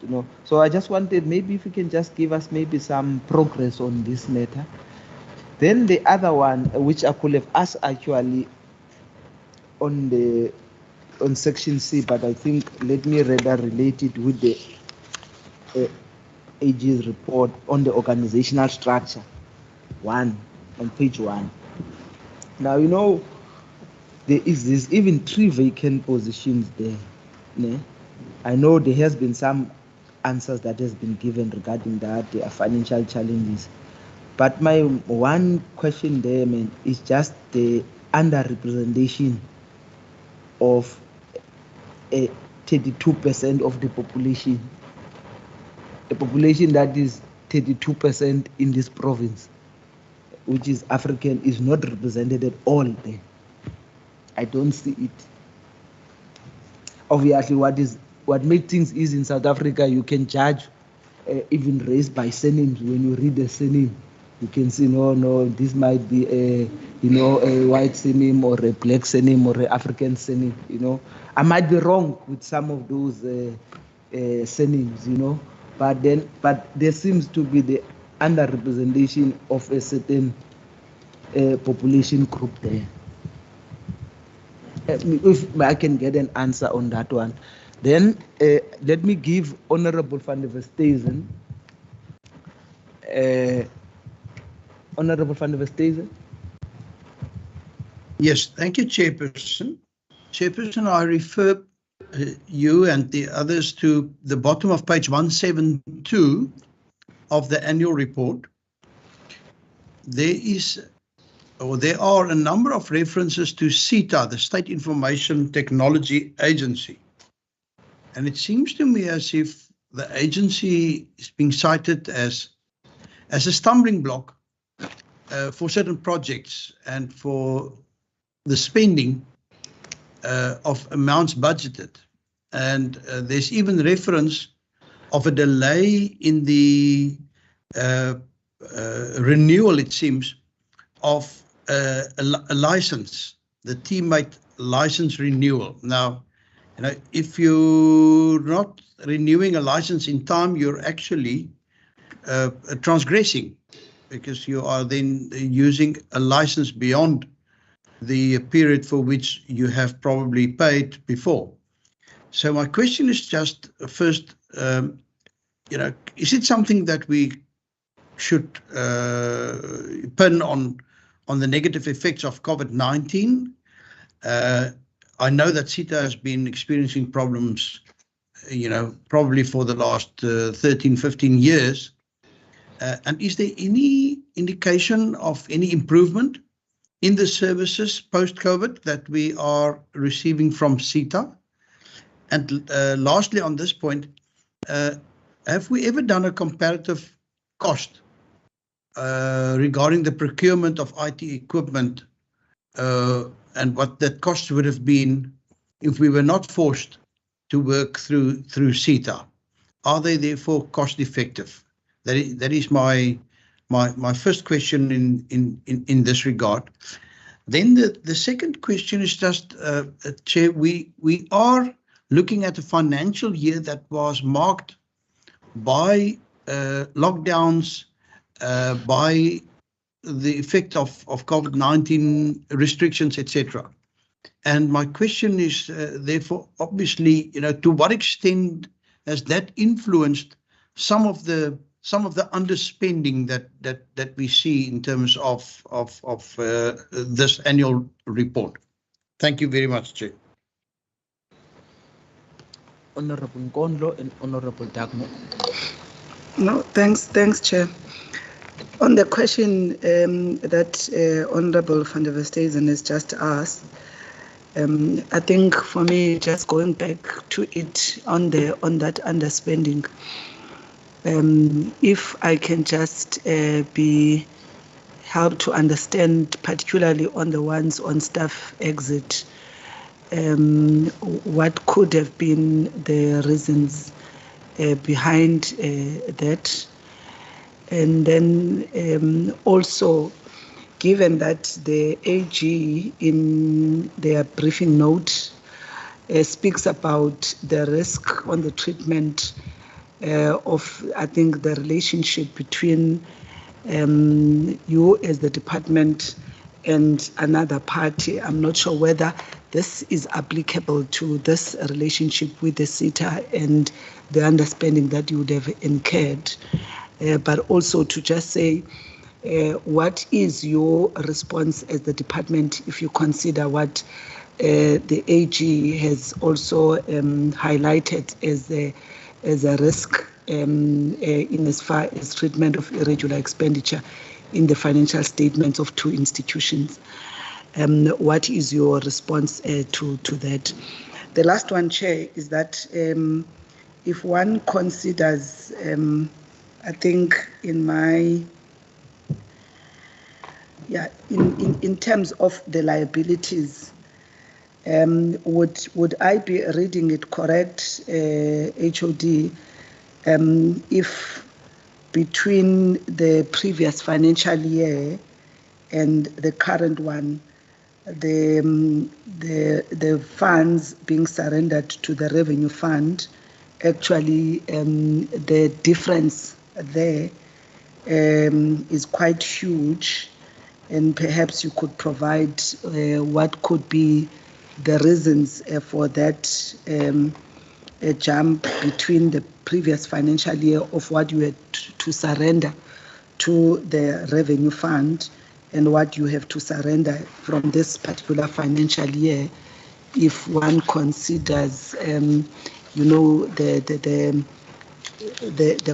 You know, so I just wanted, maybe if you can just give us maybe some progress on this matter. Then the other one, which I could have asked actually on section C, but I think let me rather relate it with the AG's report on the organizational structure, on page 1. Now, you know, there is this even 3 vacant positions there. Ne? I know there has been some answers that has been given regarding that, there are financial challenges. But my one question there, man, is just the underrepresentation of 32% of the population. A population that is 32% in this province, which is African, is not represented at all there. I don't see it. Obviously, what makes things easy in South Africa, you can judge even race by surnames. When you read the surname, you can see, no, this might be a white surname or a black surname or an African surname. You know, I might be wrong with some of those surnames. You know, but there seems to be the underrepresentation of a certain population group there. If I can get an answer on that one, then let me give Honorable Van der Versteden. Honorable Van der Versteden. Yes, thank you, Chairperson. Chairperson, I refer you and the others to the bottom of page 172 of the annual report. There are a number of references to SITA, the State Information Technology Agency. And it seems to me as if the agency is being cited as a stumbling block for certain projects and for the spending of amounts budgeted. And there's even reference of a delay in the renewal, it seems, of a license, the teammate license renewal. Now, if you're not renewing a license in time, you're actually transgressing, because you are then using a license beyond the period for which you have probably paid before. So my question is just first, is it something that we should pin on the negative effects of COVID-19? I know that CETA has been experiencing problems, probably for the last 13, 15 years. And is there any indication of any improvement in the services post-COVID that we are receiving from CETA? And lastly, on this point, have we ever done a comparative cost regarding the procurement of IT equipment and what that cost would have been if we were not forced to work through CETA? Are they therefore cost effective? That is my first question in this regard. Then the second question is just, Chair, we are looking at a financial year that was marked by lockdowns, by the effect of COVID-19 restrictions, etc. And my question is, therefore, obviously, to what extent has that influenced some of the underspending that we see in terms of this annual report? Thank you very much, Chair. Honorable Nkondlo and Honorable Dagmo. No, thanks, Chair. On the question that Honorable van der Westhuizen has just asked, I think for me, just going back to it on that underspending, if I can just be helped to understand, particularly on the ones on staff exit, what could have been the reasons behind that. And then also, given that the AG in their briefing note speaks about the risk on the treatment of, I think, the relationship between you as the department and another party, I'm not sure whether this is applicable to this relationship with the CETA and the underspending that you would have incurred. But also to just say, what is your response as the department if you consider what the AG has also highlighted as a risk in as far as treatment of irregular expenditure in the financial statements of two institutions? What is your response to that? The last one, Chair, is that if one considers, I think in terms of the liabilities, would I be reading it correct, HOD, if between the previous financial year and the current one, the funds being surrendered to the revenue fund, actually the difference there is quite huge, and perhaps you could provide what could be the reasons for that jump between the previous financial year of what you had to surrender to the revenue fund and what you have to surrender from this particular financial year, if one considers, the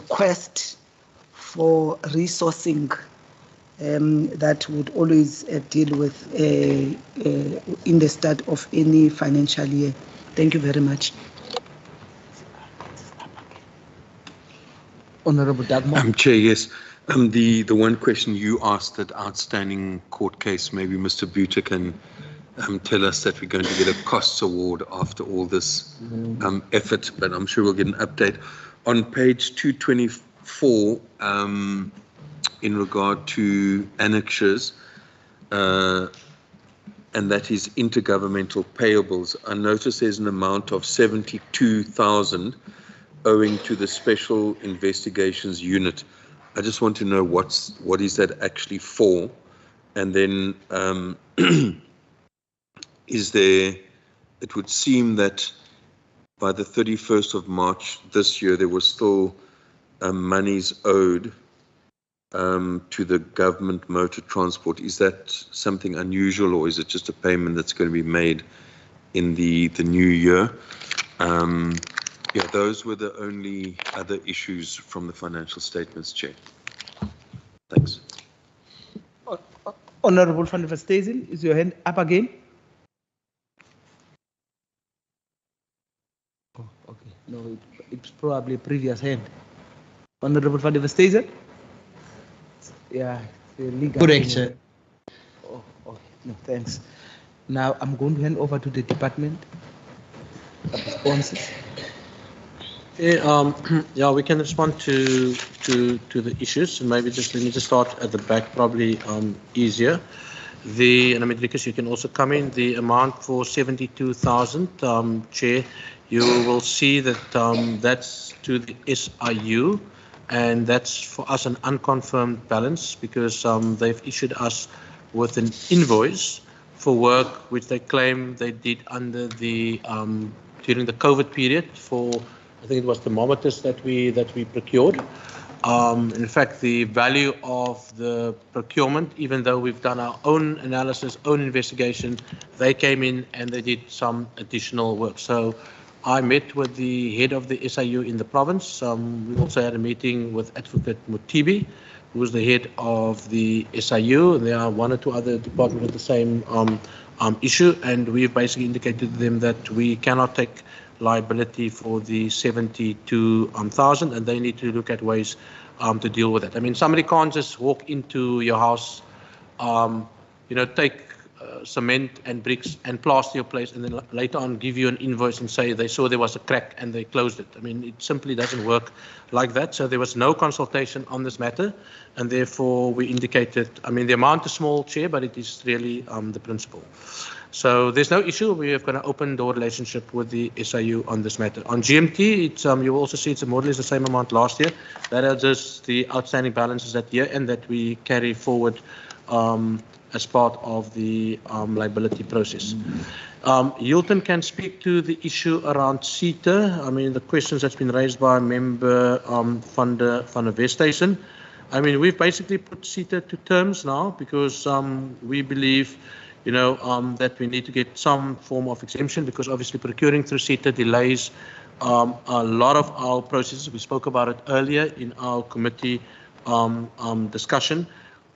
quest for resourcing that would always deal with in the start of any financial year. Thank you very much. Honorable Dagmo. Chair, yes. The one question you asked, that outstanding court case, maybe Mr. Buter can tell us that we're going to get a costs award after all this effort, but I'm sure we'll get an update. On page 224, in regard to annexures, and that is intergovernmental payables, I notice there's an amount of 72,000 owing to the Special Investigations Unit. I just want to know what is that actually for, and then is there, it would seem that by the 31st of March this year, there was still monies owed to the government motor transport. Is that something unusual, or is it just a payment that's going to be made in the new year? Yeah, those were the only other issues from the financial statements, Chair. Thanks. Honorable van der Westhuizen, is your hand up again? Oh, okay. No, it's probably a previous hand. Honorable van der Westhuizen? Yeah, the legal. Correct, sir. Oh, okay. No, thanks. Now I'm going to hand over to the department of responses. Yeah, we can respond to the issues, and maybe just let me just start at the back, probably easier. And I mean, Rikus, you can also come in. The amount for 72,000, Chair, you will see that that's to the SIU, and that's for us an unconfirmed balance because they've issued us with an invoice for work which they claim they did under the during the COVID period for, I think it was thermometers that we procured. In fact, the value of the procurement, even though we've done our own analysis, own investigation, they came in and they did some additional work. So I met with the head of the SIU in the province. We also had a meeting with Advocate Mutibi, who is the head of the SIU. There are one or two other departments with the same issue, and we've basically indicated to them that we cannot take liability for the 72,000, and they need to look at ways to deal with it. I mean, somebody can't just walk into your house, take cement and bricks and plaster your place, and then later on give you an invoice and say they saw there was a crack and they closed it. I mean, it simply doesn't work like that. So there was no consultation on this matter, and therefore we indicated, I mean, the amount is small, Chair, but it is really the principle. So there's no issue. We have got an open door relationship with the SIU on this matter. On GMT, it's you will also see it's more or less the same amount last year. That are just the outstanding balances that year and that we carry forward as part of the liability process. Hilton can speak to the issue around CETA. I mean, the questions that's been raised by Member van der Westhuizen. I mean, we've basically put CETA to terms now because we believe that we need to get some form of exemption because obviously procuring through CETA delays a lot of our processes. We spoke about it earlier in our committee discussion.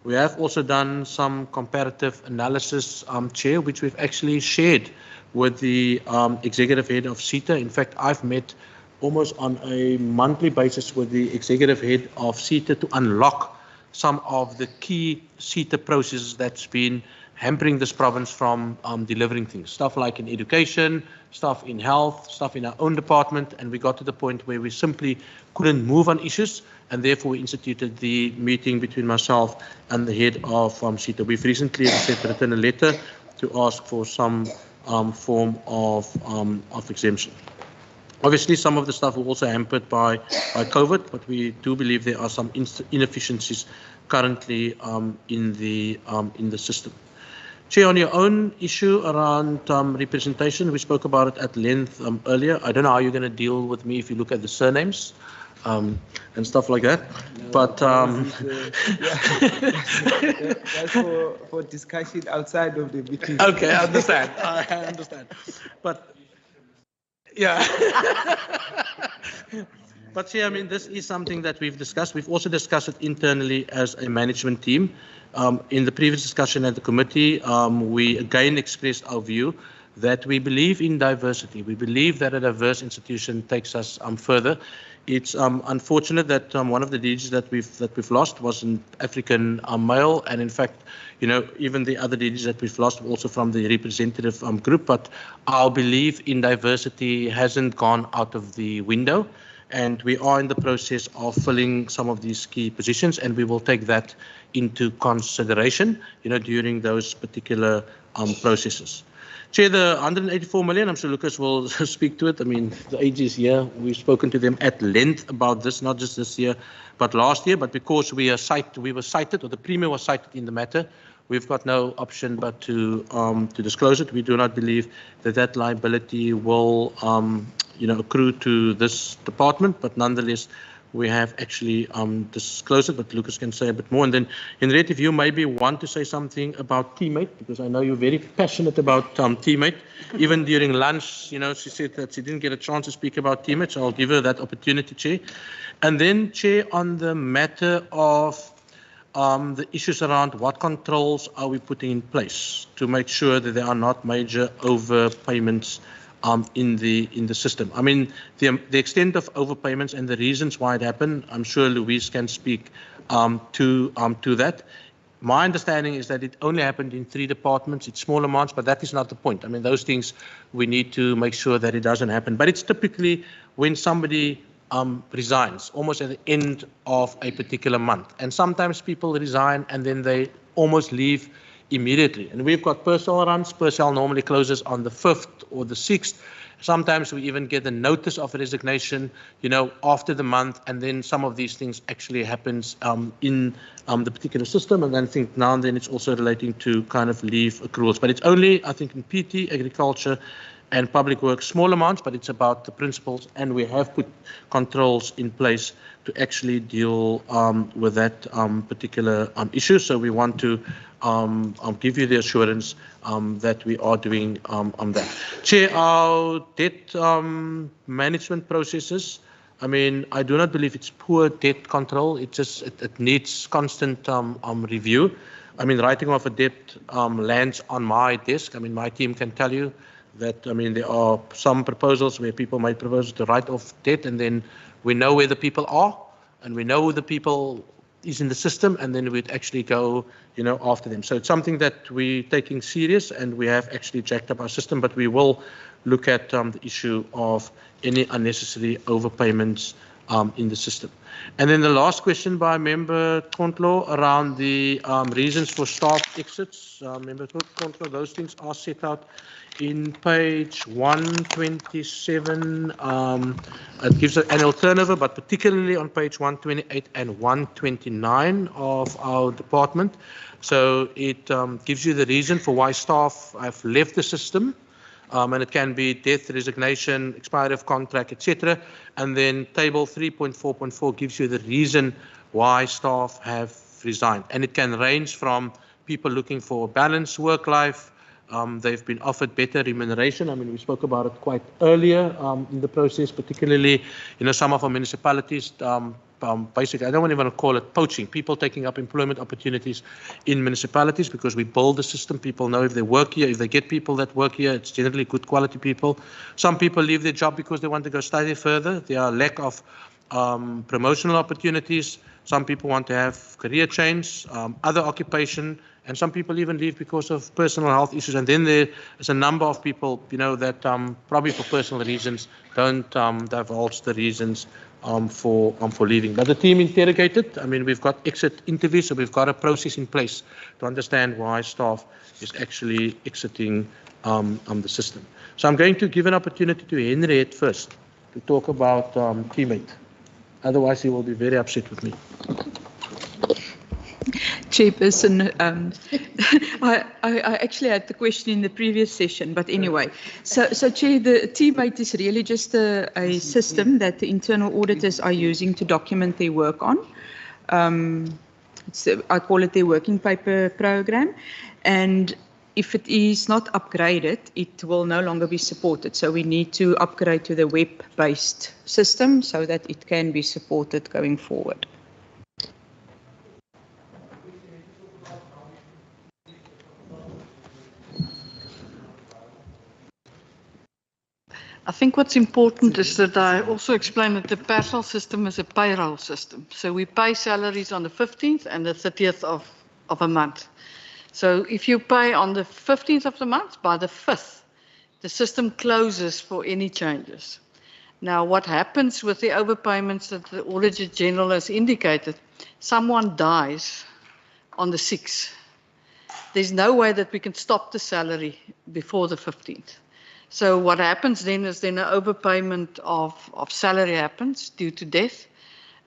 We have also done some comparative analysis, Chair, which we've actually shared with the executive head of CETA. In fact, I've met almost on a monthly basis with the executive head of CETA to unlock some of the key CETA processes that's been hampering this province from delivering things, stuff like in education, stuff in health, stuff in our own department, and we got to the point where we simply couldn't move on issues, and therefore we instituted the meeting between myself and the head of CETA. We've recently, as I said, written a letter to ask for some form of exemption. Obviously, some of the stuff was also hampered by COVID, but we do believe there are some inefficiencies currently in the system. Chair, on your own issue around representation, we spoke about it at length earlier. I don't know how you're going to deal with me if you look at the surnames and stuff like that. No, but that's for discussion outside of the meeting. Okay, I understand. I understand. But yeah. But see, I mean, this is something that we've discussed. We've also discussed it internally as a management team. In the previous discussion at the committee, we again expressed our view that we believe in diversity. We believe that a diverse institution takes us further. It's unfortunate that one of the DGs that we've lost was an African male, and in fact, you know, even the other DGs that we've lost were also from the representative group. But our belief in diversity hasn't gone out of the window, and we are in the process of filling some of these key positions, and we will take that into consideration, you know, during those particular processes. Chair, the 184 million, I'm sure Lucas will speak to it. I mean, the AG is here. We've spoken to them at length about this, not just this year, but last year. But because we were cited, or the Premier was cited in the matter, we've got no option but to disclose it. We do not believe that that liability will, you know, accrue to this department, but nonetheless, we have actually disclosed it, but Lucas can say a bit more. And then, Henriette, if you maybe want to say something about teammate, because I know you're very passionate about teammate. Even during lunch, you know, she said that she didn't get a chance to speak about teammate, so I'll give her that opportunity, Chair. And then, Chair, on the matter of the issues around what controls are we putting in place to make sure that there are not major overpayments in the system. I mean, the extent of overpayments and the reasons why it happened, I'm sure Louise can speak to that. My understanding is that it only happened in 3 departments. It's small amounts, but that is not the point. I mean, those things we need to make sure that it doesn't happen. But it's typically when somebody resigns, almost at the end of a particular month. And sometimes people resign and then they almost leave immediately. And we've got Persal runs. Persal normally closes on the 5th or the 6th. Sometimes we even get a notice of resignation, you know, after the month, and then some of these things actually happens in the particular system. And then I think now and then it's also relating to kind of leave accruals. But it's only, I think, in PT, agriculture, and public works, small amounts, but it's about the principles, and we have put controls in place to actually deal with that particular issue. So we want to give you the assurance that we are doing that. Chair, our debt management processes, I mean, I do not believe it's poor debt control. It just it needs constant review. I mean, writing off a debt lands on my desk. I mean, my team can tell you that, I mean, there are some proposals where people might propose to write off debt, and then we know where the people are, and we know who the people is in the system, and then we'd actually go, you know, after them. So it's something that we're taking serious, and we have actually jacked up our system, but we will look at the issue of any unnecessary overpayments in the system. And then the last question by Member Kontlo around the reasons for staff exits. Member Kontlo, those things are set out in page 127. It gives an annual turnover, but particularly on page 128 and 129 of our department. So it gives you the reason for why staff have left the system. And it can be death, resignation, expiry of contract, etc. And then table 3.4.4 gives you the reason why staff have resigned. And it can range from people looking for a balanced work life. They've been offered better remuneration. I mean, we spoke about it quite earlier in the process, particularly, you know, some of our municipalities, basically, I don't even want to call it poaching, people taking up employment opportunities in municipalities because we build the system. People know if they work here, if they get people that work here, it's generally good quality people. Some people leave their job because they want to go study further. There are lack of promotional opportunities. Some people want to have career change, other occupation, and some people even leave because of personal health issues. And then there is a number of people, you know, that probably for personal reasons don't divulge the reasons for leaving. But the team interrogated. I mean, we've got exit interviews, so we've got a process in place to understand why staff is actually exiting the system. So I'm going to give an opportunity to Henriette first to talk about teammate. Otherwise, he will be very upset with me. Chairperson, I actually had the question in the previous session, but anyway. So Chair, the teammate is really just a system that the internal auditors are using to document their work on. I call it their working paper program. And if it is not upgraded, it will no longer be supported. So we need to upgrade to the web-based system so that it can be supported going forward. I think what's important is that I also explain that the PERSAL system is a payroll system. So we pay salaries on the 15th and the 30th of a month. So if you pay on the 15th of the month, by the 5th, the system closes for any changes. Now, what happens with the overpayments that the Auditor General has indicated, someone dies on the 6th. There's no way that we can stop the salary before the 15th. So what happens then is then an overpayment of salary happens due to death.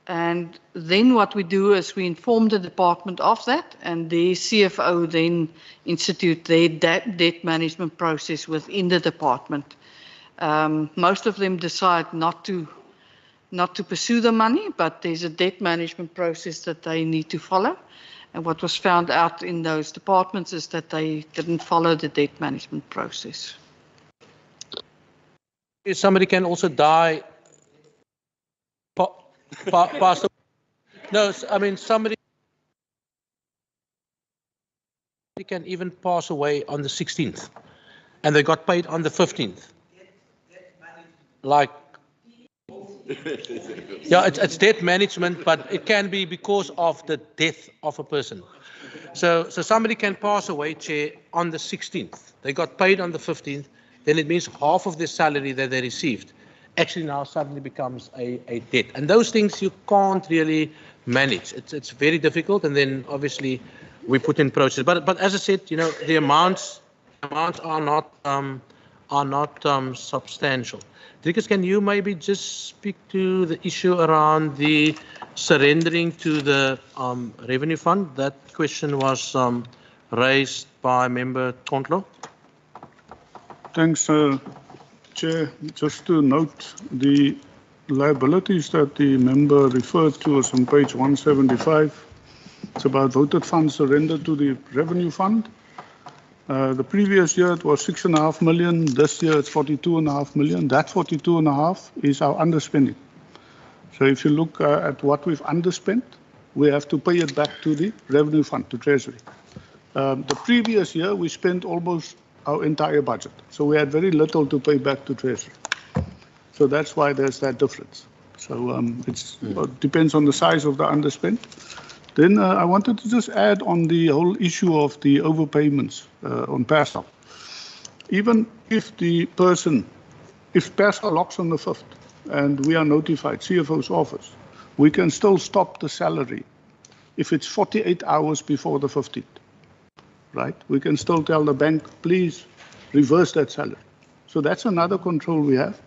And then what we do is we inform the department of that, and the CFO then institute their debt management process within the department. Most of them decide not to pursue the money, but there's a debt management process that they need to follow. And what was found out in those departments is that they didn't follow the debt management process. Somebody can also die, pass away. No, I mean, somebody can even pass away on the 16th, and they got paid on the 15th. Like, yeah, it's debt management, but it can be because of the death of a person. So somebody can pass away, Chair, on the 16th. They got paid on the 15th. Then it means half of the salary that they received actually now suddenly becomes a debt. And those things you can't really manage. It's very difficult, and then obviously we put in process. But as I said, you know, the amounts are not substantial. Driekus, can you maybe just speak to the issue around the surrendering to the revenue fund? That question was raised by Member Tontlo. Thanks, Chair. Just to note, the liabilities that the member referred to is on page 175. It's about voted funds surrendered to the revenue fund. The previous year it was 6.5 million. This year it's 42.5 million. That 42.5 is our underspending. So if you look at what we've underspent, we have to pay it back to the revenue fund, to Treasury. The previous year we spent almost our entire budget. So we had very little to pay back to Treasury. So that's why there's that difference. So it depends on the size of the underspent. Then I wanted to just add on the whole issue of the overpayments on PERSAL. Even if the person, if PERSAL locks on the 5th and we are notified, CFO's office, we can still stop the salary if it's 48 hours before the 15th. Right? We can still tell the bank, please reverse that salary. So that's another control we have.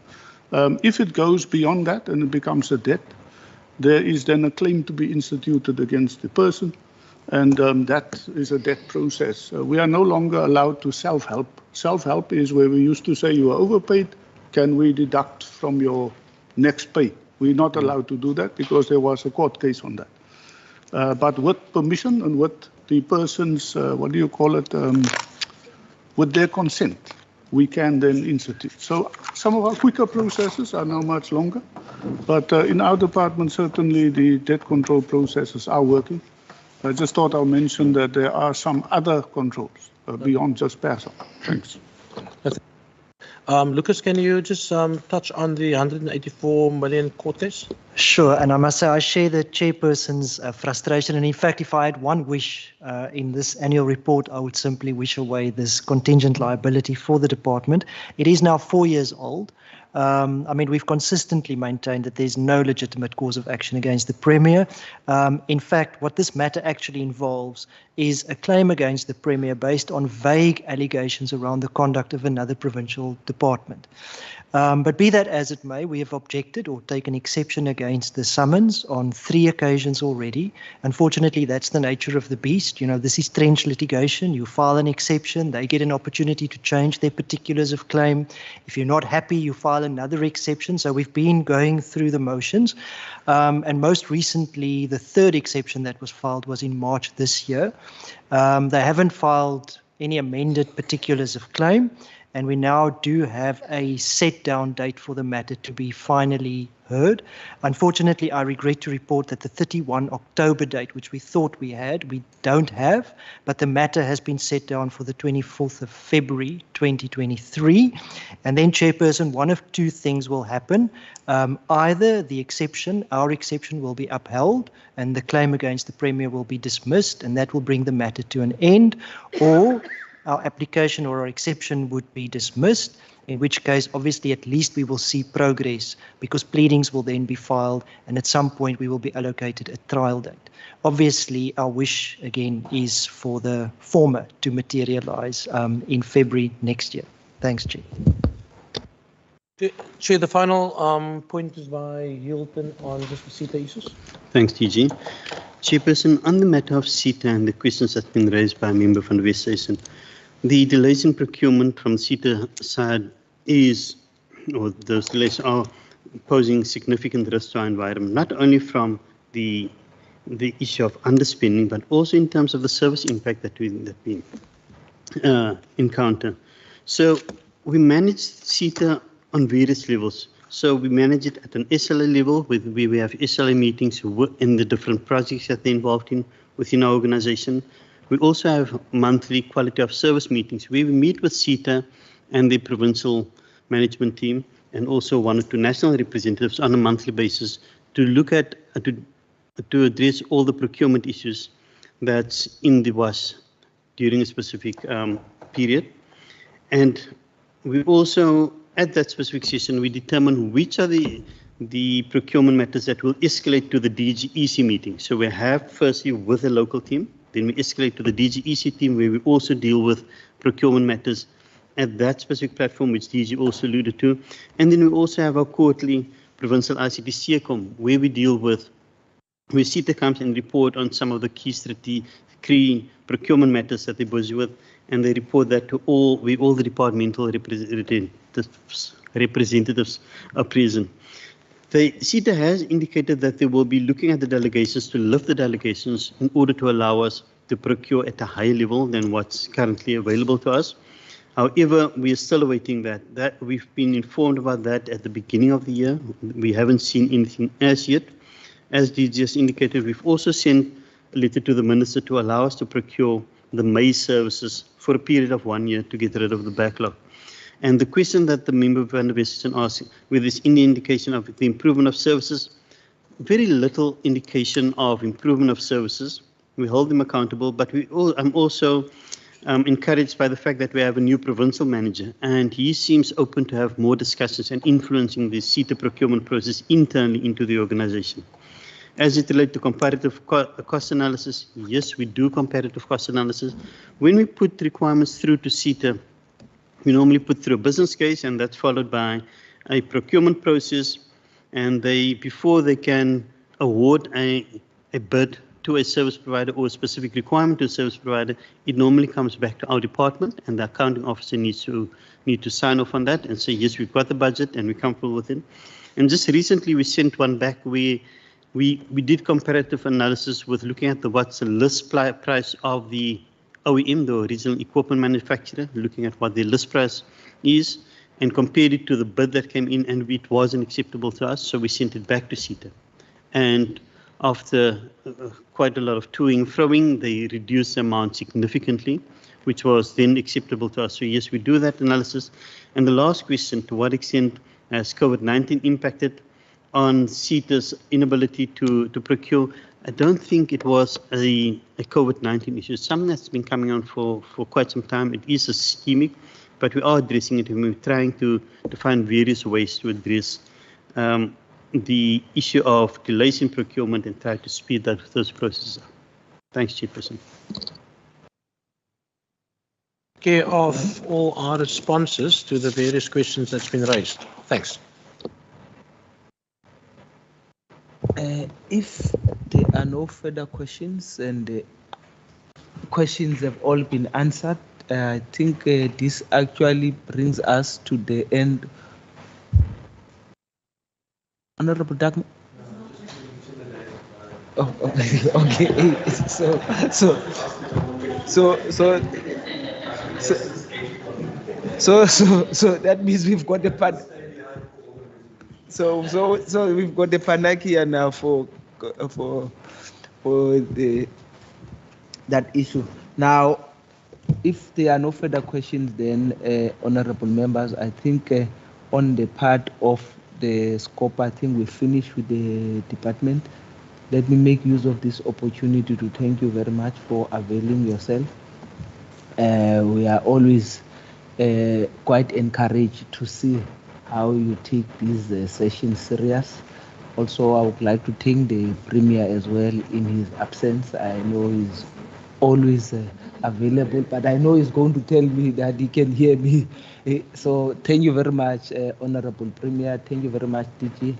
If it goes beyond that and it becomes a debt, there is then a claim to be instituted against the person, and that is a debt process. We are no longer allowed to self-help. Self-help is where we used to say you are overpaid, can we deduct from your next pay? We're not allowed to do that because there was a court case on that. But with permission and with the person's, with their consent, we can then institute. So some of our quicker processes are now much longer, but in our department, certainly the debt control processes are working. I just thought I'll mention that there are some other controls beyond just PERSAL. Thanks. Lucas, can you just touch on the 184 million court case? Sure, and I must say I share the chairperson's frustration, and in fact, if I had one wish in this annual report, I would simply wish away this contingent liability for the department. It is now 4 years old. I mean, we've consistently maintained that there's no legitimate cause of action against the Premier. In fact, what this matter actually involves is a claim against the Premier based on vague allegations around the conduct of another provincial department. But be that as it may, we have objected or taken exception against the summons on 3 occasions already. Unfortunately, that's the nature of the beast. You know, this is trench litigation. You file an exception, they get an opportunity to change their particulars of claim. If you're not happy, you file another exception. So we've been going through the motions. And most recently, the 3rd exception that was filed was in March this year. They haven't filed any amended particulars of claim. and we now do have a set down date for the matter to be finally heard. Unfortunately, I regret to report that the 31 October date, which we thought we had, we don't have, but the matter has been set down for the 24th of February 2023. And then, Chairperson, one of two things will happen. Either the exception, our exception, will be upheld and the claim against the Premier will be dismissed, and that will bring the matter to an end, or our application or our exception would be dismissed, in which case, obviously, at least we will see progress because pleadings will then be filed and at some point we will be allocated a trial date. Obviously, our wish, again, is for the former to materialize in February next year. Thanks, Chair. Chair, the final point is by Hilton on just the CETA issues. Thanks, TG. Chairperson, on the matter of CETA and the questions that have been raised by a member from the West Station, the delays in procurement from CETA side those delays are posing significant risk to our environment, not only from the issue of underspending, but also in terms of the service impact that we encounter. So we manage CETA on various levels. So we manage it at an SLA level, where we have SLA meetings in the different projects that they're involved in within our organization. We also have monthly quality of service meetings where we meet with CETA and the provincial management team and also one or two national representatives on a monthly basis to look at, to address all the procurement issues that's in the WAS during a specific period. And we also, at that specific session, we determine which are the procurement matters that will escalate to the DGEC meeting. So we have firstly with the local team, then we escalate to the DGEC team where we also deal with procurement matters at that specific platform, which DG also alluded to. And then we also have our quarterly provincial ICT CECOM, where we deal with, where CETA comes and report on some of the key procurement matters that they're busy with, and they report that to all the departmental representatives are present. The CETA has indicated that they will be looking at the delegations to lift the delegations in order to allow us to procure at a higher level than what's currently available to us. However, we are still awaiting that. That we've been informed about that at the beginning of the year. We haven't seen anything as yet. As DG just indicated, we've also sent a letter to the Minister to allow us to procure the maize services for a period of 1 year to get rid of the backlog. And the question that the member van der Westhuizen asked, with this indication of the improvement of services, very little indication of improvement of services. We hold them accountable, but I'm also encouraged by the fact that we have a new provincial manager, and he seems open to have more discussions and influencing the CETA procurement process internally into the organization. As it relates to comparative cost analysis, yes, we do comparative cost analysis. When we put requirements through to CETA, we normally put through a business case, and that's followed by a procurement process. And before they can award a bid to a service provider or a specific requirement to a service provider, it normally comes back to our department, and the accounting officer needs to sign off on that and say, yes, we've got the budget and we're comfortable with it. And just recently we sent one back where we did comparative analysis with looking at what's the list price of the OEM, the original equipment manufacturer, looking at what the list price is and compared it to the bid that came in, and it wasn't acceptable to us, so we sent it back to CETA. And after quite a lot of toing and froing, they reduced the amount significantly, which was then acceptable to us. So yes, we do that analysis. And the last question, to what extent has COVID-19 impacted on CETA's inability to procure? I don't think it was a COVID-19 issue. It's something that's been coming on for quite some time. It is systemic, but we are addressing it, and we're trying to find various ways to address the issue of delays in procurement and try to speed those processes up. Thanks, Chairperson. Care of all our responses to the various questions that's been raised. Thanks. If there are no further questions and the questions have all been answered, I think this actually brings us to the end. Honorable Dagmar. Oh, okay. So So that means we've got a pan. So we've got a panic here now for the that issue. Now, if there are no further questions, then honourable members, I think on the part of the scope, I think we finished with the department. Let me make use of this opportunity to thank you very much for availing yourself. We are always quite encouraged to see how you take these sessions serious. Also, I would like to thank the Premier as well in his absence. I know he's always available, but I know he's going to tell me that he can hear me. So thank you very much, Honorable Premier. Thank you very much, DG.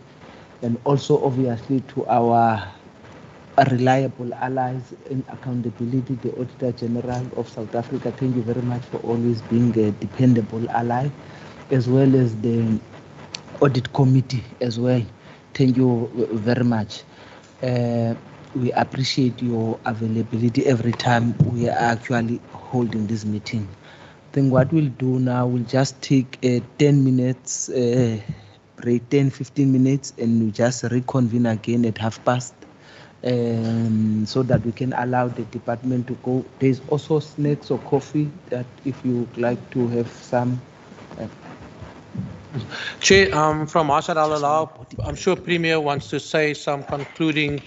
And also, obviously, to our reliable allies in accountability, the Auditor General of South Africa. Thank you very much for always being a dependable ally, as well as the Audit Committee as well. Thank you very much. We appreciate your availability every time we are actually holding this meeting. I think what we'll do now, we'll just take a 10 minutes break, 10-15 minutes, and we'll just reconvene again at past, so that we can allow the department to go. There's also snacks or coffee that if you would like to have some. Chair, from our side, I'll allow, I'm sure Premier wants to say some concluding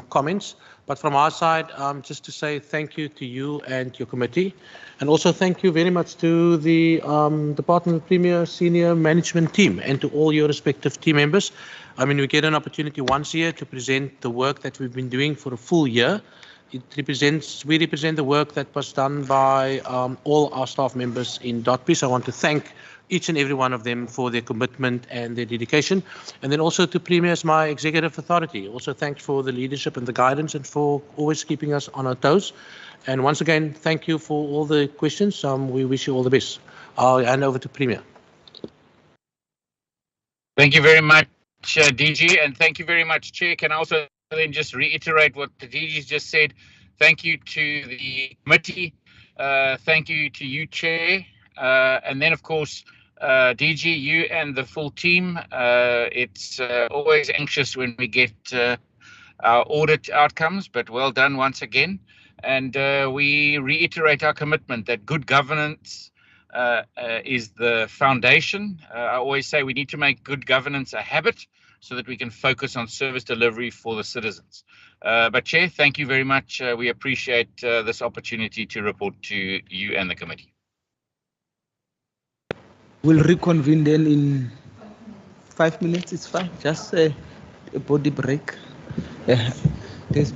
comments, but from our side, just to say thank you to you and your committee, and also thank you very much to the Department of Premier senior management team and to all your respective team members. I mean, we get an opportunity once a year to present the work that we've been doing for a full year. We represent the work that was done by all our staff members in DOTP. So I want to thank each and every one of them for their commitment and their dedication. And then also to Premier as my executive authority. Also thanks for the leadership and the guidance and for always keeping us on our toes. And once again, thank you for all the questions. We wish you all the best. I'll hand over to Premier. Thank you very much, DG, and thank you very much, Chair. Can I also then just reiterate what the DG just said? Thank you to the committee. Thank you to you, Chair. And then, of course, DG, you and the full team. It's always anxious when we get our audit outcomes, but well done once again. And we reiterate our commitment that good governance is the foundation. I always say we need to make good governance a habit so that we can focus on service delivery for the citizens. But Chair, thank you very much. We appreciate this opportunity to report to you and the committee. We'll reconvene then in 5 minutes. It's fine. Just a body break. There's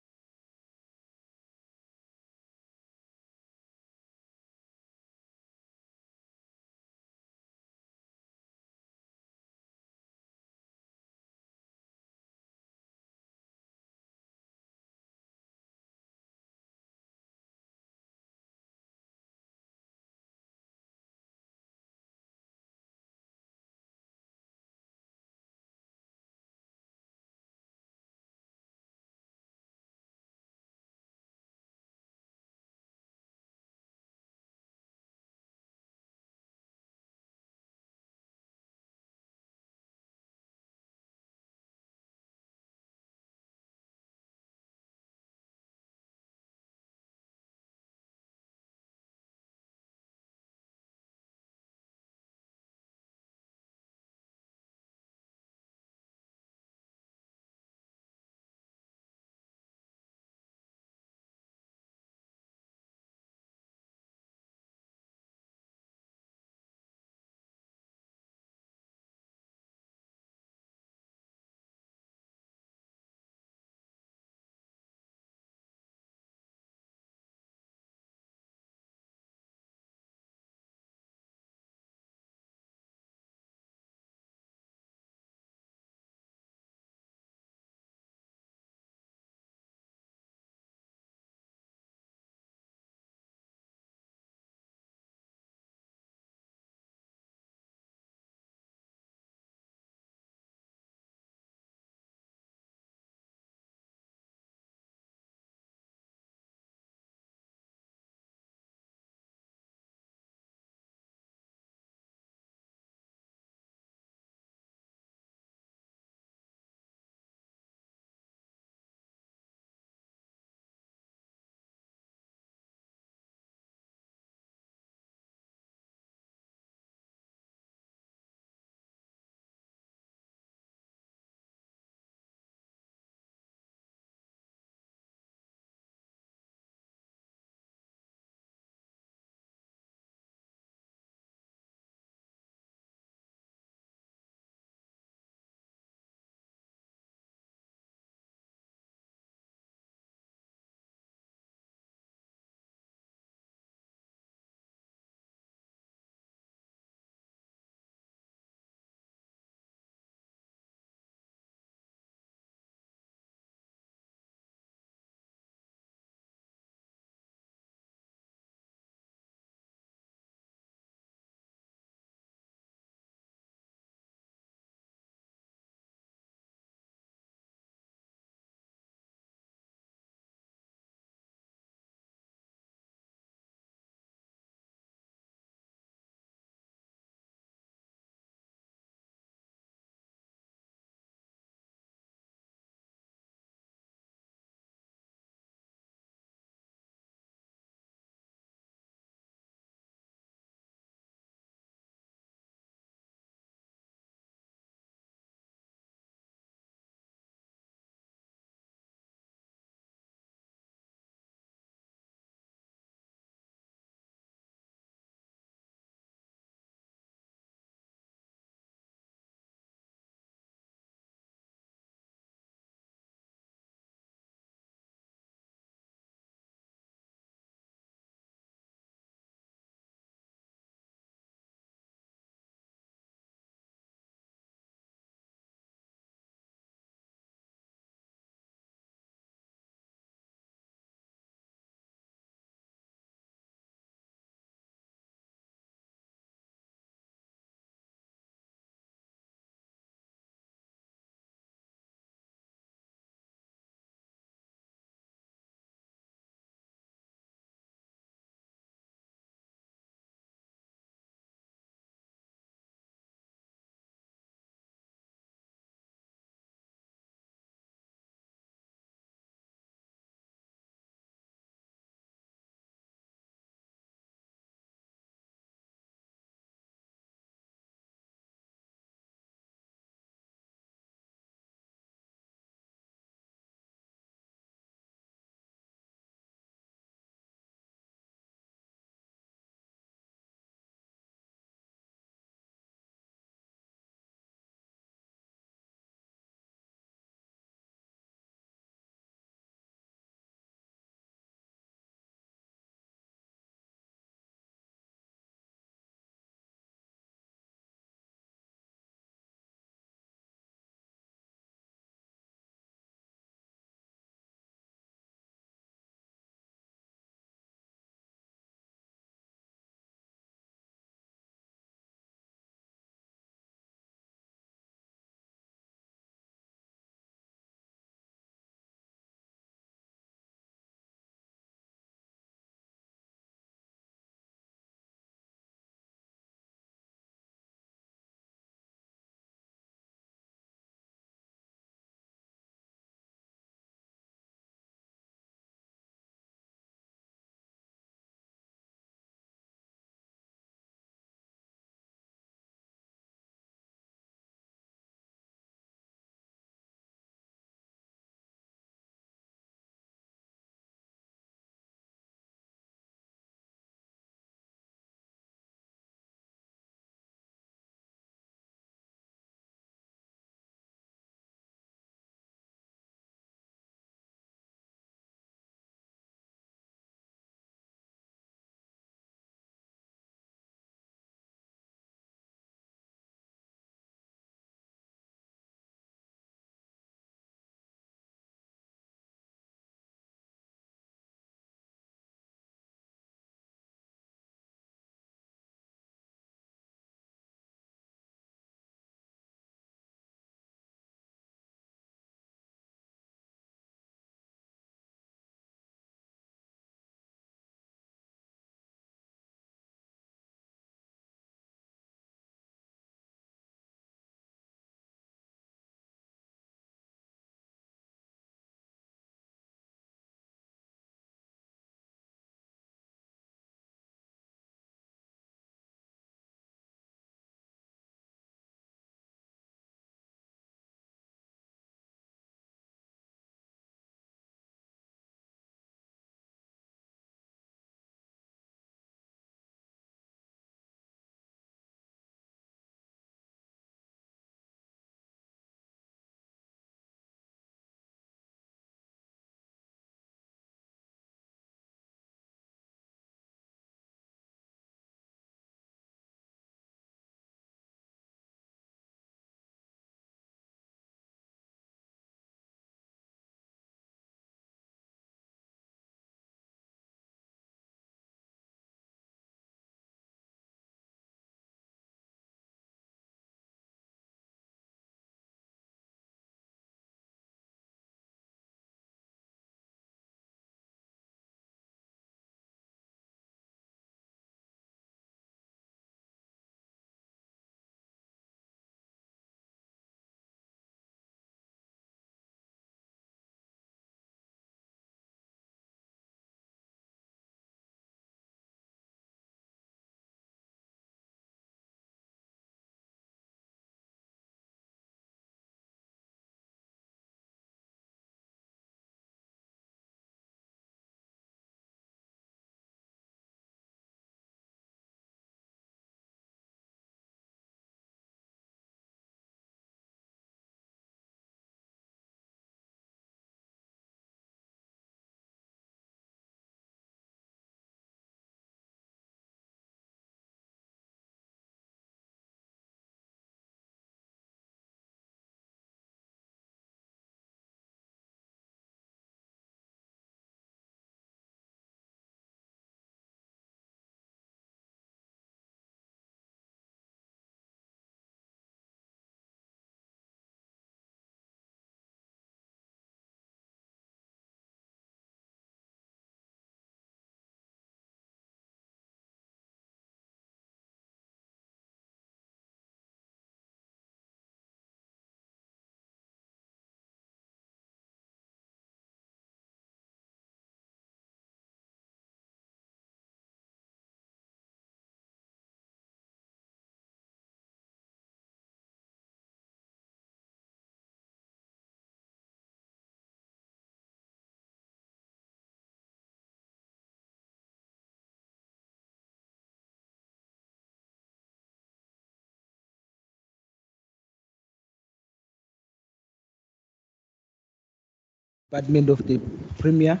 Department of the Premier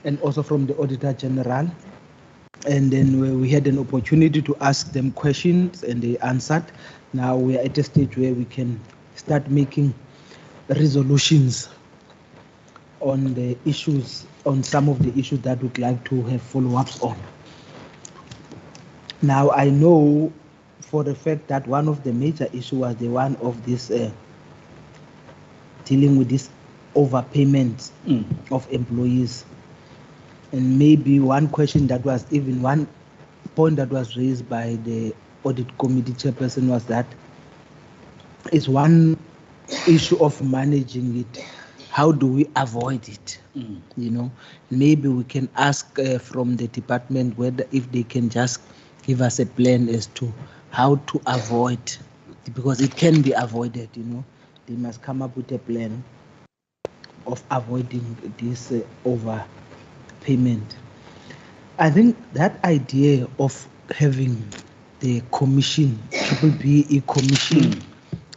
and also from the Auditor General. And then we had an opportunity to ask them questions and they answered. Now we are at a stage where we can start making resolutions on the issues, on some of the issues that we'd like to have follow-ups on. Now I know for the fact that one of the major issues was the one of this dealing with this overpayment of employees. And maybe one question that was even one point that was raised by the audit committee chairperson was that is one issue of managing it. How do we avoid it? You know, maybe we can ask from the department whether if they can just give us a plan as to how to avoid, because it can be avoided, you know. They must come up with a plan of avoiding this overpayment. I think that idea of having the commission, BBBE commission,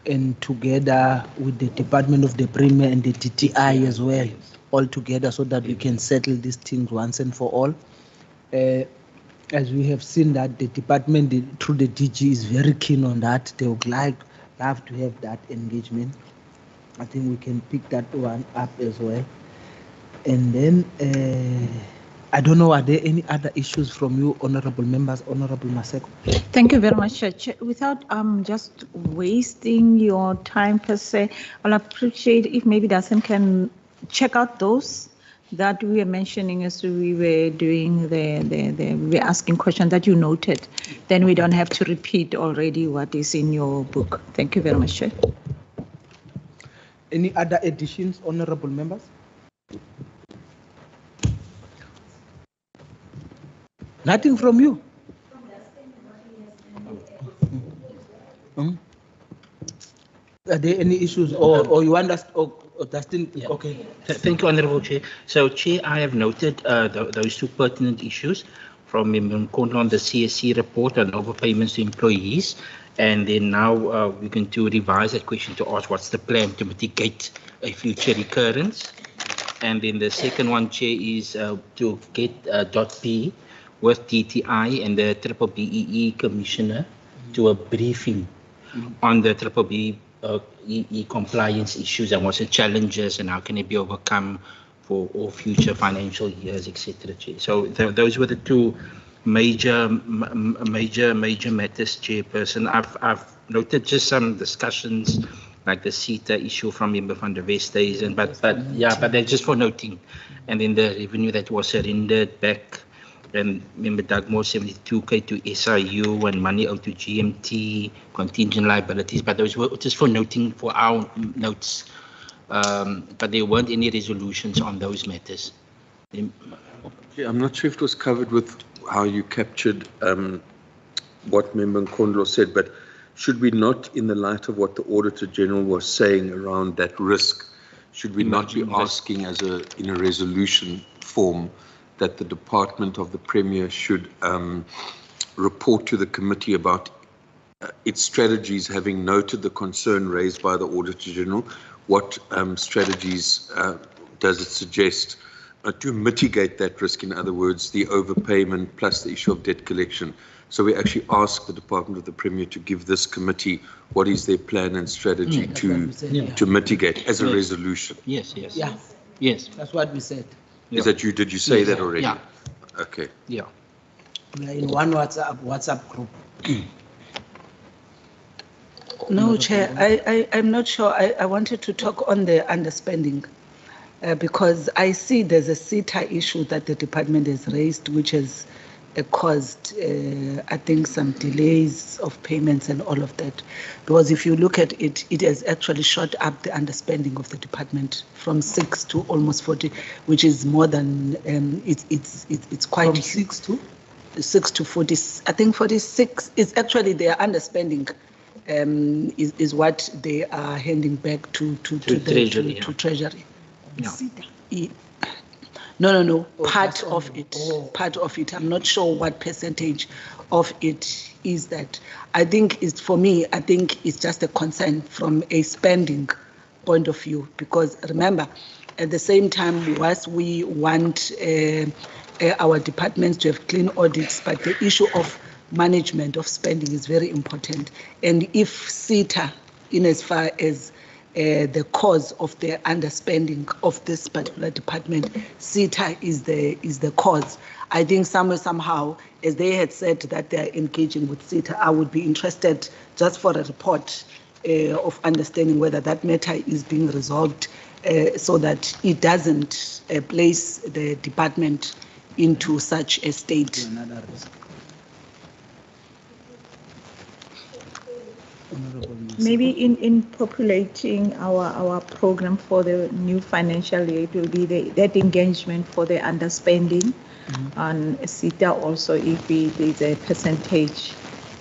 and together with the Department of the Premier and the TTI as well, all together so that we can settle these things once and for all. As we have seen that the department through the DG is very keen on that. They would love to have that engagement. I think we can pick that one up as well. And then I don't know, are there any other issues from you, honorable members, Honorable Maseko? Thank you very much, Chair. Without just wasting your time per se, I'll appreciate if maybe Dasen can check out those that we were mentioning as we were doing we were asking questions that you noted. Then we don't have to repeat already what is in your book. Thank you very much, Chair. Any other additions, honorable members? Nothing from you? Are there any issues or you want us, or Dustin? Yeah. Okay. Thank you, Honorable Chair. So, Chair, I have noted those two pertinent issues from Member Nkondlo on the CSC report on overpayments to employees. And then now we're going to revise that question to ask what's the plan to mitigate a future recurrence. And then the second one, Chair, is to get .P with TTI and the BBBE Commissioner to a briefing on the BBBE compliance issues and what's the challenges and how can it be overcome for all future financial years, etc. So those were the two major matters, Chairperson. I've noted just some discussions like the CETA issue from Member van der Westhuizen, but they're just for noting. And then the revenue that was surrendered back, and Member Dugmore 72K to SIU and money out to GMT, contingent liabilities, but those were just for noting for our notes. But there weren't any resolutions on those matters. Yeah, I'm not sure if it was covered with how you captured what Member Nkondlo said, but should we not, in the light of what the Auditor General was saying around that risk, should we not be asking in a resolution form that the Department of the Premier should report to the committee about its strategies, having noted the concern raised by the Auditor General? What strategies does it suggest to mitigate that risk? In other words, the overpayment plus the issue of debt collection. So we actually ask the Department of the Premier to give this committee what is their plan and strategy to mitigate as a resolution. Yes. Yeah. Yes. That's what we said. Is that you? Did you say that already? Yeah. Okay. Yeah. We are in one WhatsApp group. No, Chair, I'm not sure. I wanted to talk on the underspending because I see there's a CETA issue that the department has raised, which has caused, I think, some delays of payments and all of that. Because if you look at it, it has actually shot up the underspending of the department from 6 to almost 40, which is more than it's quite from 6 to 6 to 40. I think 46 is actually their underspending. Is what they are handing back to Treasury. Yeah. No. Part of it. I'm not sure what percentage of it is that. I think it's, for me, I think it's just a concern from a spending point of view, because remember, At the same time, whilst we want our departments to have clean audits, but the issue of management of spending is very important. And if CETA, in as far as the cause of the underspending of this particular department, CETA is the cause. I think somehow, as they had said that they are engaging with CETA, I would be interested just for a report of understanding whether that matter is being resolved so that it doesn't place the department into such a state. Maybe in populating our program for the new financial year, it will be that engagement for the underspending on CETA also, if there's a percentage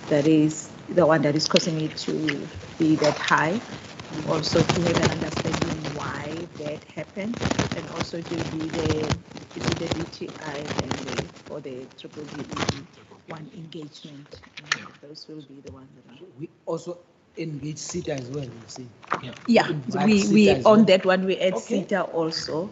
that is the one that is causing it to be that high, also to have an understanding why that happened, and also to be the DTI and for the triple one engagement. Those will be the ones that are. We also engage CETA as well, you see. Yeah, we on that one we add CETA also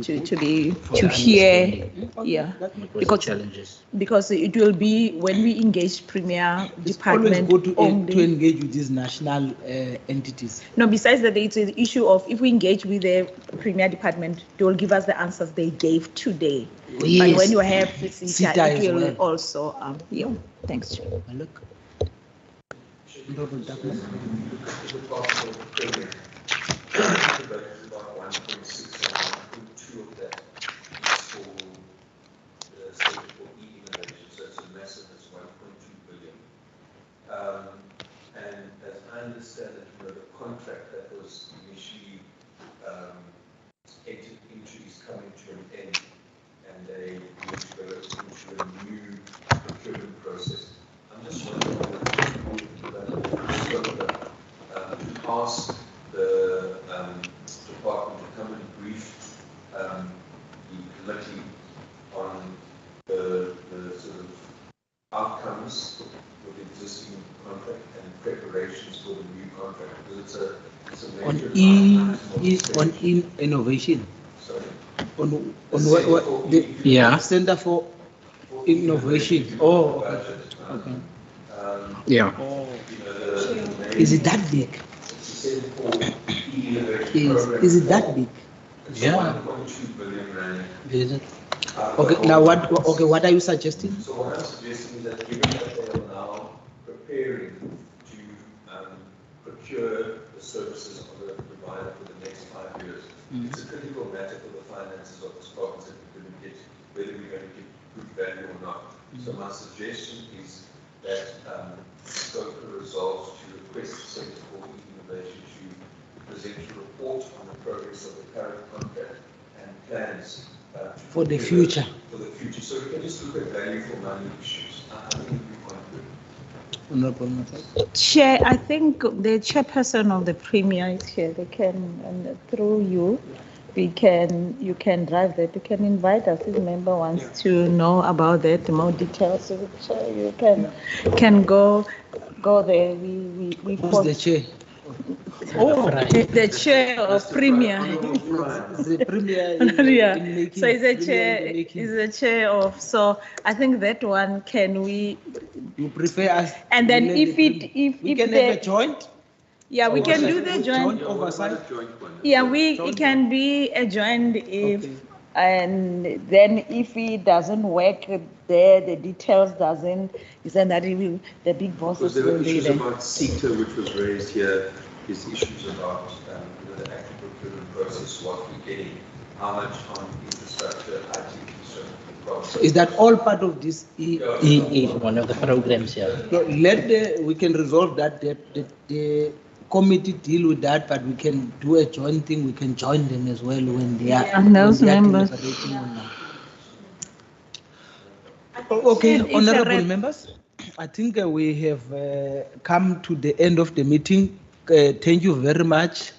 to hear, yeah, because it will be when we engage Premier Department. Always go to engage with these national entities. No, besides that, it's an issue of if we engage with the Premier Department, they will give us the answers they gave today. Yes. But when you have CETA, it will also, yeah. Thanks, Chair. Look. And as I understand it, the contract that was initially entered into is coming to an end, and they need to go into a new procurement process. I'm just wondering to ask the department to come and brief the committee on the sort of outcomes of the existing contract and preparations for the new contract, because it's a major innovation. Sorry. On what the Center for Innovation. Oh, okay. Yeah. Is it that big? Is it that big? Yeah. 1.2 billion rand. Is it? Okay. Now what? Okay. What are you suggesting? So what I'm suggesting is that given that they are now preparing to procure the services of the provider for the next 5 years, it's a critical matter for the finances of this province that we're going to get, whether we're going to get good value or not. So my suggestion is that scope resolves to request the Centre for Innovation to present a report on the progress of the current contract and plans for the future. For the future. So we can just look at value for money issues. I think it would be quite good. Chair, I think the chairperson of the Premier is here. They can, and through you, you can drive that. You can invite us if a member wants to know about that, more details. So you can go there. Who's the chair? Oh, the chair of Premier. The Premier. So is the chair of. So I think that one can we. You prefer us. And then if we can have a joint. Yeah, we can do the joint oversight. Yeah, it can be a joint if, and then if it doesn't work there, the details doesn't, then that the big bosses will be there. There were issues about CETA, which was raised here. There's issues about the active procurement process, what we're getting, how much on infrastructure, IT infrastructure. Is that all part of this? Is one of the programs here. So we can resolve that. The committee deal with that, but we can do a joint thing. We can join them as well when they are. And those members. Okay, honourable members, I think we have come to the end of the meeting. Thank you very much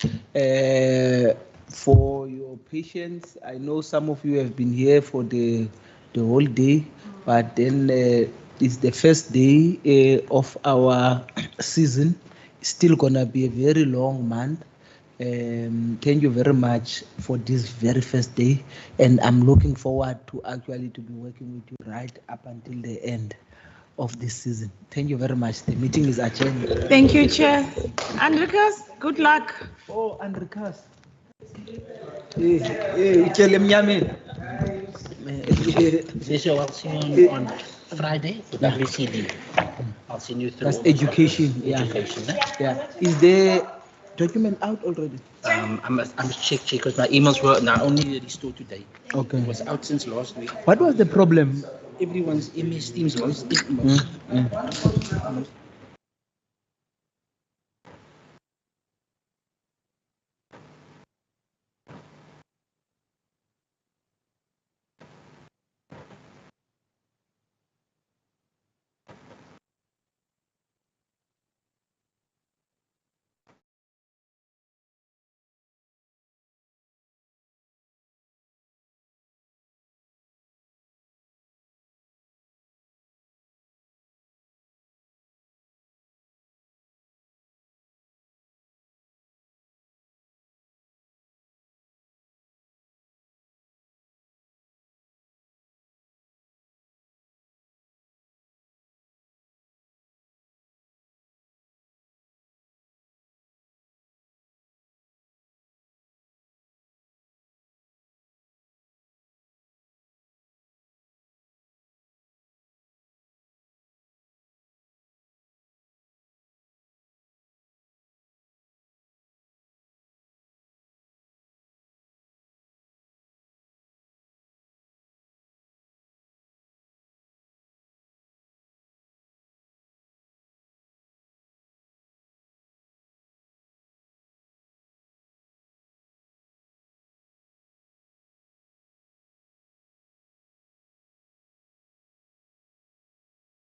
for your patience. I know some of you have been here for the whole day, but then it's the first day of our season. It's still gonna be a very long month. Thank you very much for this very first day, and I'm looking forward to actually to be working with you right up until the end of this season. Thank you very much. The meeting is adjourned. Thank you, Chair. Andrikas, good luck. Oh, Andrikas. Utshele mnyameni. So I'll see you on Friday for WCD. I'll send you through. That's education. Education. Yeah. Is the document out already? I must check because my emails were now only restored today. Okay. It was out since last week. What was the problem? Everyone's MS Teams was